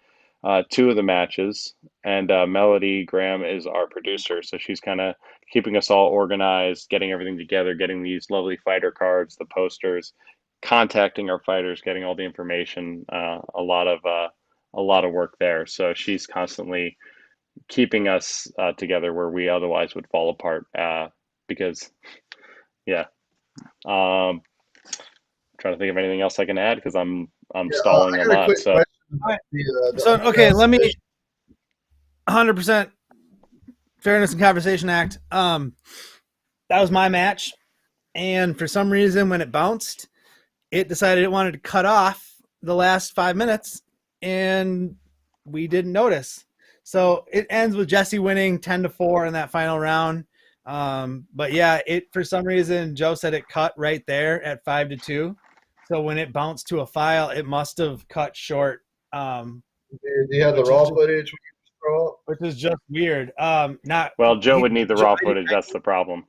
2 of the matches, and Melodie Graham is our producer, so she's kind of keeping us all organized, getting everything together, getting these lovely fighter cards, the posters, contacting our fighters, getting all the information, a lot of work there. So she's constantly keeping us together where we otherwise would fall apart because trying to think of anything else I can add because I'm stalling a lot. So okay, let me 100% Fairness and Conversation Act. That was my match, and for some reason when it bounced, it decided it wanted to cut off the last 5 minutes, and we didn't notice. So it ends with Jesse winning 10-4 in that final round. But yeah, for some reason Joe said it cut right there at 5-2. So when it bounced to a file, it must have cut short. Do you have the raw footage? Which is just weird. Joe would need the raw footage. That's the problem.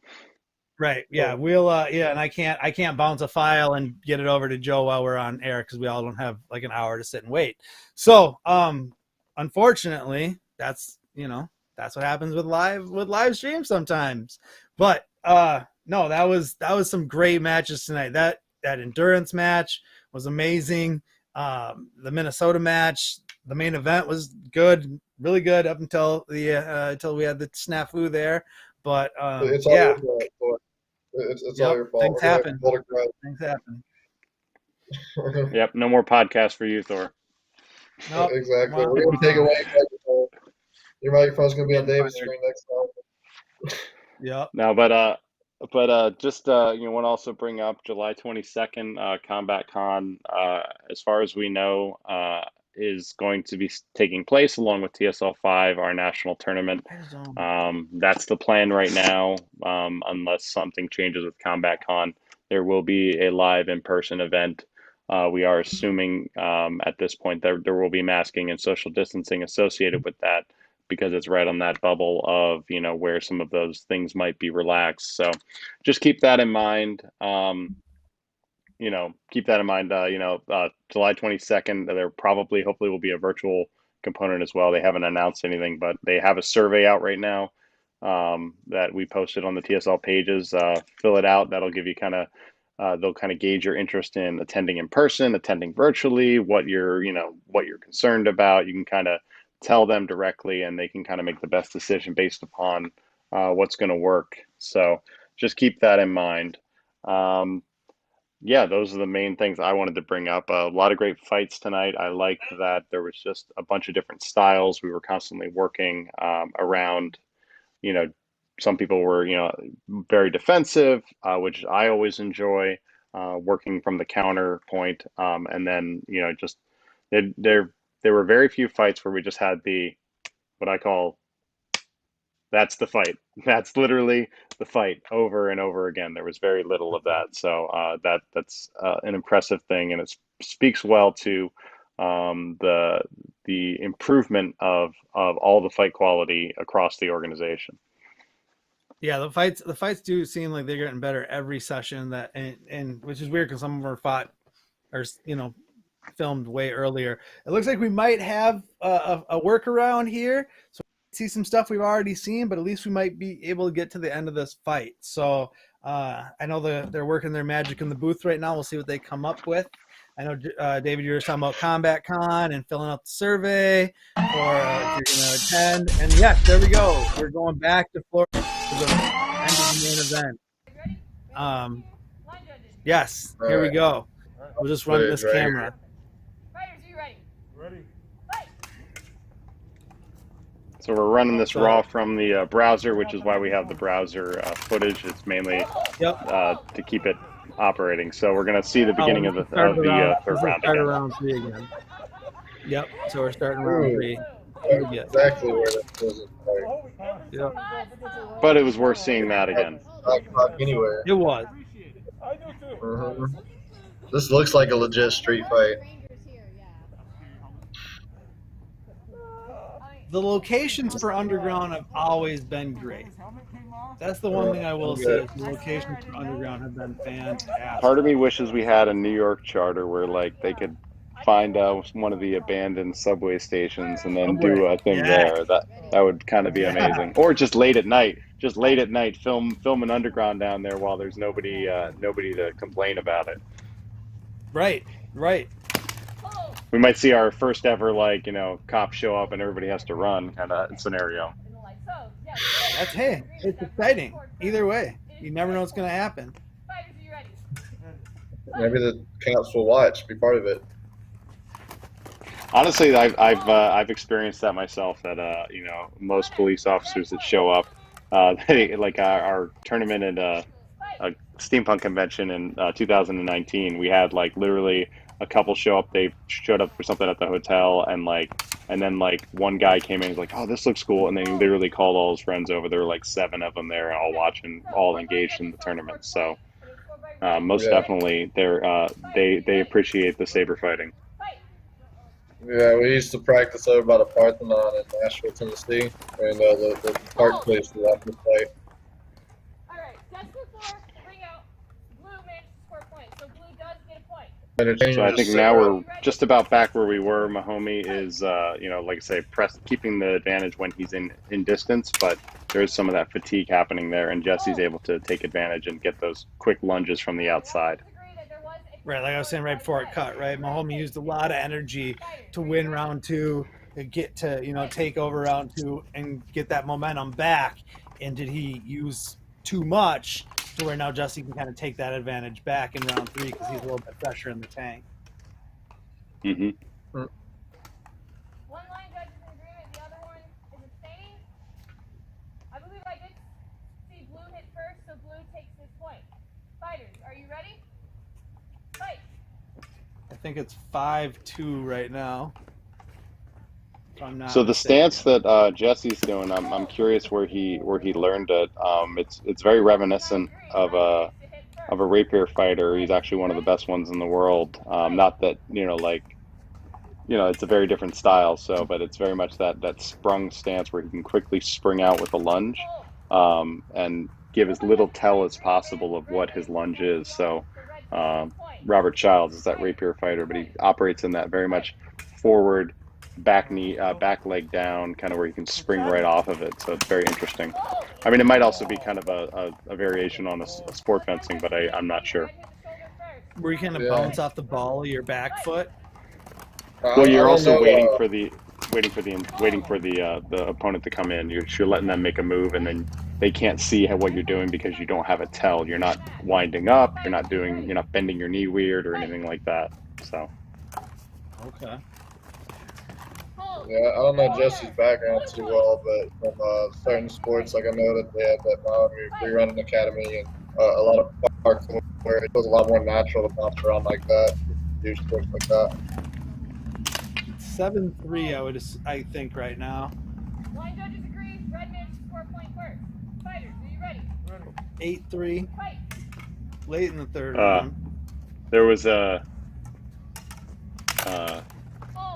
Right. Yeah. We'll. And I can't bounce a file and get it over to Joe while we're on air because we all don't have like an hour to sit and wait. So, unfortunately, that's what happens with live streams sometimes. But no, that was some great matches tonight. That endurance match was amazing. The Minnesota match, the main event was good, really good up until until we had the snafu there. But it's all your fault. It's all your fault. Things happen. Things happen. Yep, no more podcast for you, Thor. Nope. Exactly. We're going to take away your microphone. Your microphone's going to be on David's screen next time. Yep. No, but just want to also bring up July 22nd, Combat Con, as far as we know, is going to be taking place along with TSL 5, our national tournament. That's the plan right now, unless something changes with Combat Con. There will be a live in-person event. We are assuming at this point that there will be masking and social distancing associated with that, because it's right on that bubble of, where some of those things might be relaxed. So just keep that in mind. Keep that in mind. July 22nd, there probably, hopefully, will be a virtual component as well. They haven't announced anything, but they have a survey out right now that we posted on the TSL pages. Fill it out. That'll give you they'll kind of gauge your interest in attending in person, attending virtually, what you're concerned about. You can kind of tell them directly, and they can kind of make the best decision based upon what's going to work. So just keep that in mind. Those are the main things I wanted to bring up. A lot of great fights tonight. I like that there was just a bunch of different styles. We were constantly working around, some people were, very defensive, which I always enjoy, working from the counterpoint. And then, just there were very few fights where we just had what I call, that's the fight. That's literally the fight over and over again. There was very little of that. So that's an impressive thing, and it speaks well to the improvement of all the fight quality across the organization. Yeah, the fights do seem like they're getting better every session. And which is weird because some of them are filmed way earlier. It looks like we might have a workaround here. So see some stuff we've already seen, but at least we might be able to get to the end of this fight. So I know they're working their magic in the booth right now. We'll see what they come up with. I know, David, you were talking about Combat Con and filling out the survey for if you're going to attend. And yes, there we go. We're going back to Florida for the end of the main event. Yes, here we go. We'll just run this camera. Fighters, are you ready? Ready. So we're running this raw from the browser, which is why we have the browser footage. It's mainly to keep it operating. So we're going to see the beginning of the third round again. Round 3 again. Yep. So we're starting round 3. Exactly where that was. Yep. But it was worth seeing that again. Anywhere. It was. This looks like a legit street fight. The locations for Underground have always been great. That's the one thing I will say. The locations for Underground have been fantastic. Part of me wishes we had a New York charter where they could find one of the abandoned subway stations and then do a thing there. That would kind of be amazing. Or just late at night. Film an Underground down there while there's nobody to complain about it. Right. We might see our first ever cops show up and everybody has to run kind of scenario. It's exciting. Either way, you never know what's going to happen. Maybe the cops will watch, be part of it. Honestly, I've experienced that myself. That most police officers that show up, they our tournament at a steampunk convention in 2019. We had literally a couple show up. They showed up for something at the hotel, and then one guy came in. He's like, "Oh, this looks cool," and then he literally called all his friends over. There were 7 of them there, all watching, all engaged in the tournament. So most definitely, they appreciate the saber fighting. Yeah, we used to practice over by the Parthenon in Nashville, Tennessee, and the park place we left to play. All right, just before bring out blue makes score points, so blue does get a point. So I think now we're just about back where we were. Mahomey is, like I say, keeping the advantage when he's in distance, but there's some of that fatigue happening there, and Jesse's able to take advantage and get those quick lunges from the outside. Right, like I was saying right before it cut, right? Mahomey used a lot of energy to win round 2, to get to, take over round 2 and get that momentum back. And did he use too much to where now Jesse can kind of take that advantage back in round 3 because he's a little bit fresher in the tank. Mm-hmm. One line judge is in agreement, the other one is abstaining. I believe I did see blue hit first, so blue takes this point. Fighters, are you ready? Fight! I think it's 5-2 right now. If I'm not So the mistaken. stance that Jesse's doing, I'm curious where he learned it. It's very reminiscent of a rapier fighter. He's actually one of the best ones in the world. Not that it's a very different style. So, but it's very much that sprung stance where he can quickly spring out with a lunge, and give as little tell as possible of what his lunge is. So, Robert Childs is that rapier fighter, but he operates in that very much forward, back knee, back leg down, kind of where you can spring right off of it. So it's very interesting. I mean, it might also be kind of a variation on a sport fencing, but I'm not sure. Where you kind of bounce off the ball of your back foot. Well, you're also waiting for the opponent to come in. You're letting them make a move, and then they can't see what you're doing because you don't have a tell. You're not winding up. You're not bending your knee weird or anything like that. So. Okay. Yeah, I don't know Jesse's background too well, but from certain sports, like I know that they have that Mahomey free running academy and a lot of parkour where it was a lot more natural to bounce around like that, do sports like that. 7-3, I think right now. Line judges agree. Red man should score a point first. Fighters, are you ready? 8-3. Fight. Late in the third round. There was a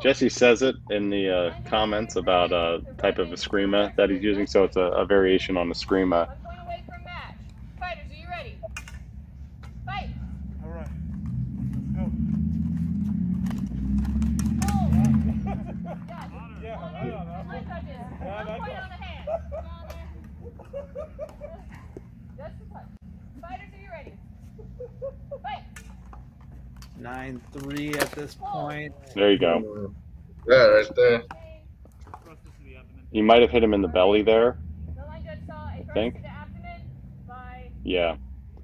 Jesse says it in the comments about a type of eskrima that he's using, so it's a variation on eskrima. I'm going away for a match. Fighters, are you ready? Fight. All right. Line judges, 1 point on the hand. Just a touch. Fighters, are you ready? Fight. 9-3 at this point. There you go. Yeah, right there. You might have hit him in the belly there. The line judge saw a thrust think. to the abdomen by Yeah.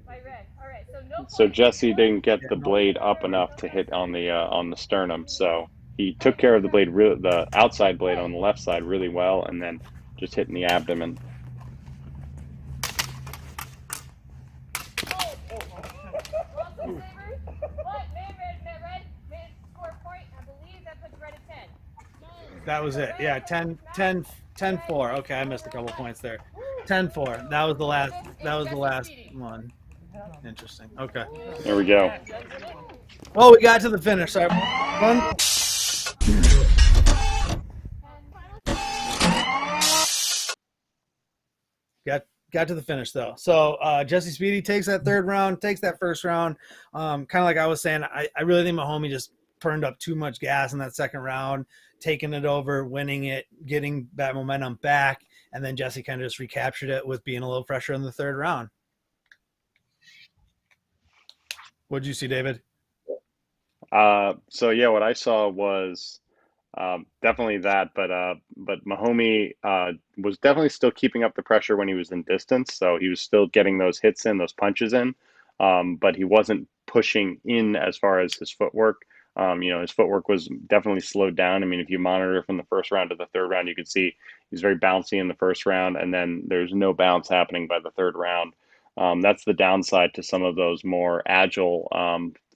red. All right, so no So point. Jesse didn't get the blade up enough to hit on the sternum. So he took care of the outside blade on the left side really well, and then just hitting the abdomen. Saber, but man red made it score a point. I believe that puts red at 10. That was it. Yeah, 10-4. Okay, I missed a couple points there. 10-4. That was the last one. Interesting. Okay. There we go. Oh, we got to the finish. Sorry. One. Got to the finish though. So Jesse Speedy takes that third round, takes that first round. Kind of like I was saying, I really think Mahomey just turned up too much gas in that second round, taking it over, winning it, getting that momentum back, and then Jesse kind of just recaptured it with being a little fresher in the third round. What did you see, David? So yeah, what I saw was definitely that, but Mahomey was definitely still keeping up the pressure when he was in distance. So he was still getting those hits in, those punches in, but he wasn't pushing in as far as his footwork. His footwork was definitely slowed down. I mean, if you monitor from the first round to the third round, you could see he's very bouncy in the first round, and then there's no bounce happening by the third round. That's the downside to some of those more agile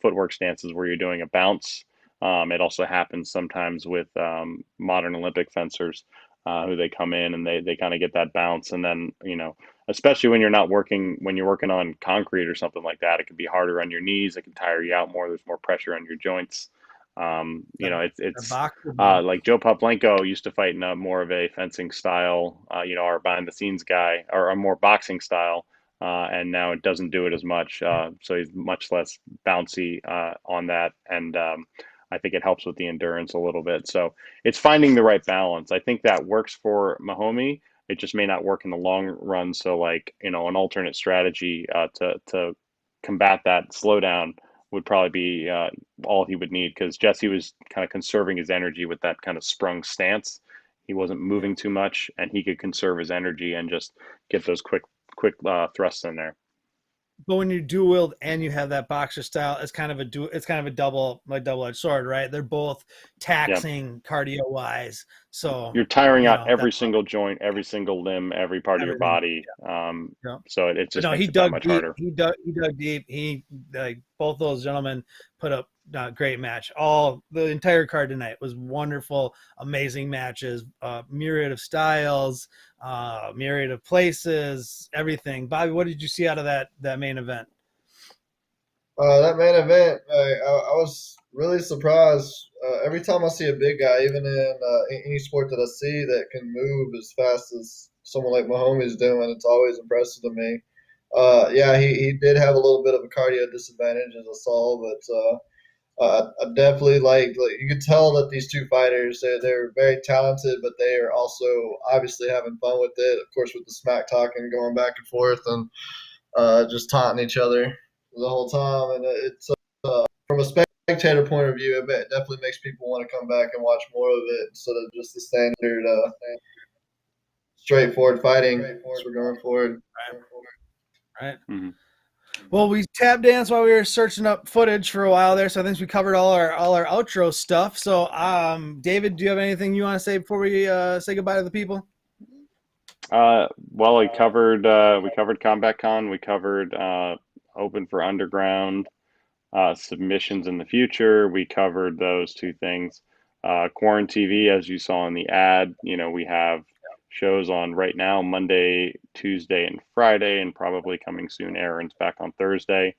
footwork stances where you're doing a bounce. It also happens sometimes with modern Olympic fencers who they come in and they kind of get that bounce. And then, especially when you're working on concrete or something like that, it can be harder on your knees. It can tire you out more. There's more pressure on your joints. It's like Joe Pavlenko used to fight in a more of a fencing style, or behind the scenes guy, or a more boxing style. And now it doesn't do it as much. So he's much less bouncy on that. And I think it helps with the endurance a little bit. So it's finding the right balance. I think that works for Mahomey. It just may not work in the long run. So an alternate strategy to combat that slowdown would probably be all he would need, because Jesse was kind of conserving his energy with that kind of sprung stance. He wasn't moving too much, and he could conserve his energy and just get those quick thrusts in there. But when you dual wield and you have that boxer style, it's kind of a double-edged sword, right? They're both taxing cardio wise. So you're tiring out every single joint, every single limb, every part of your body. So it just makes it that much harder. He dug deep. Both those gentlemen put up a great match. The entire card tonight was wonderful, amazing matches, myriad of styles, myriad of places, everything. Bobby, what did you see out of that main event? That main event, I was really surprised. Every time I see a big guy, even in any sport that I see that can move as fast as someone like Mahomey is doing, it's always impressive to me. He did have a little bit of a cardio disadvantage, as I saw, but I definitely like you could tell that these two fighters, they're very talented, but they are also obviously having fun with it. Of course, with the smack talking, going back and forth, and just taunting each other the whole time. And it's from a spectator point of view, it definitely makes people want to come back and watch more of it instead of just the standard straightforward fighting as we're going forward. Right. Mm-hmm. Well, we tap danced while we were searching up footage for a while there, so I think we covered all our outro stuff. So, David, do you have anything you want to say before we say goodbye to the people? Well, we covered Combat Con, we covered Open for Underground, submissions in the future. We covered those two things. Quarant TV, as you saw in the ad, we have shows on right now, Monday, Tuesday, and Friday, and probably coming soon, Aaron's back on Thursday.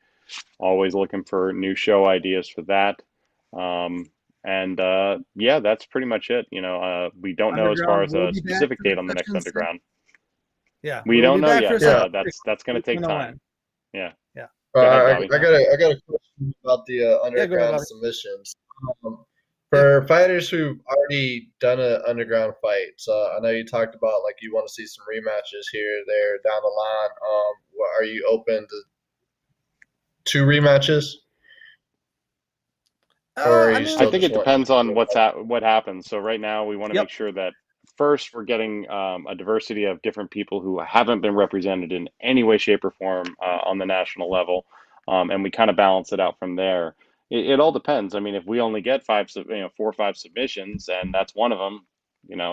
Always looking for new show ideas for that. That's pretty much it. We don't know as far as a specific date on the next Underground. Yeah, we don't know yet. That's going to take time. Yeah. I got a question about the Underground submissions. For fighters who've already done an Underground fight, I know you talked about you want to see some rematches here, there, down the line. Are you open to 2 rematches? I think it depends on what happens. So right now we want to make sure that first we're getting a diversity of different people who haven't been represented in any way, shape, or form on the national level, and we kind of balance it out from there. It all depends. I mean, if we only get 4 or 5 submissions, and that's one of them,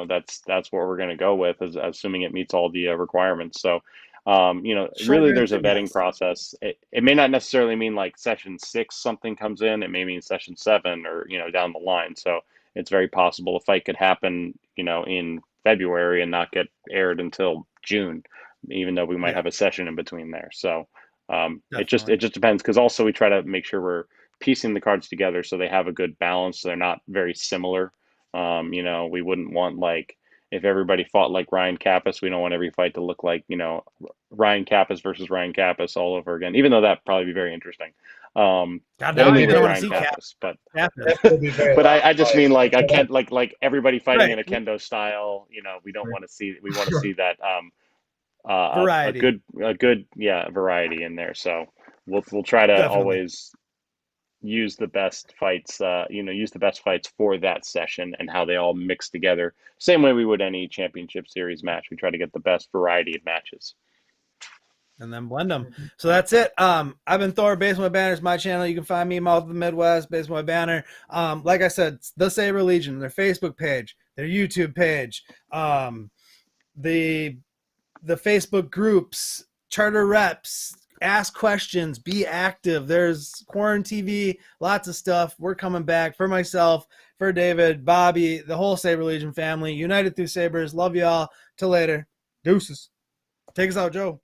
that's what we're going to go with, assuming it meets all the requirements. So, really, there's a vetting process. It may not necessarily mean session 6 something comes in. It may mean session 7 or down the line. So it's very possible a fight could happen in February and not get aired until June, even though we might have a session in between there. So it just depends, because also we try to make sure we're piecing the cards together so they have a good balance, so they're not very similar. We wouldn't want if everybody fought like Ryan Kappas, we don't want every fight to look like Ryan Kappas versus Ryan Kappas all over again, even though that'd probably be very interesting. Ryan Kappas, but I just mean I can't everybody fighting in a kendo style. We don't want to see. We want to see that variety. a good variety in there. So we'll try to always use the best fights, for that session and how they all mix together. Same way we would any championship series match. We try to get the best variety of matches. And then blend them. So that's it. I've been Thor. Baseball Banner is my channel. You can find me, Mouth of the Midwest, Baseball Banner. Like I said, the Saber Legion, their Facebook page, their YouTube page, the Facebook groups, charter reps, ask questions, be active. There's Quarant TV, lots of stuff. We're coming back for myself, for David, Bobby, the whole Saber Legion family, united through Sabers. Love y'all. Till later. Deuces. Take us out, Joe.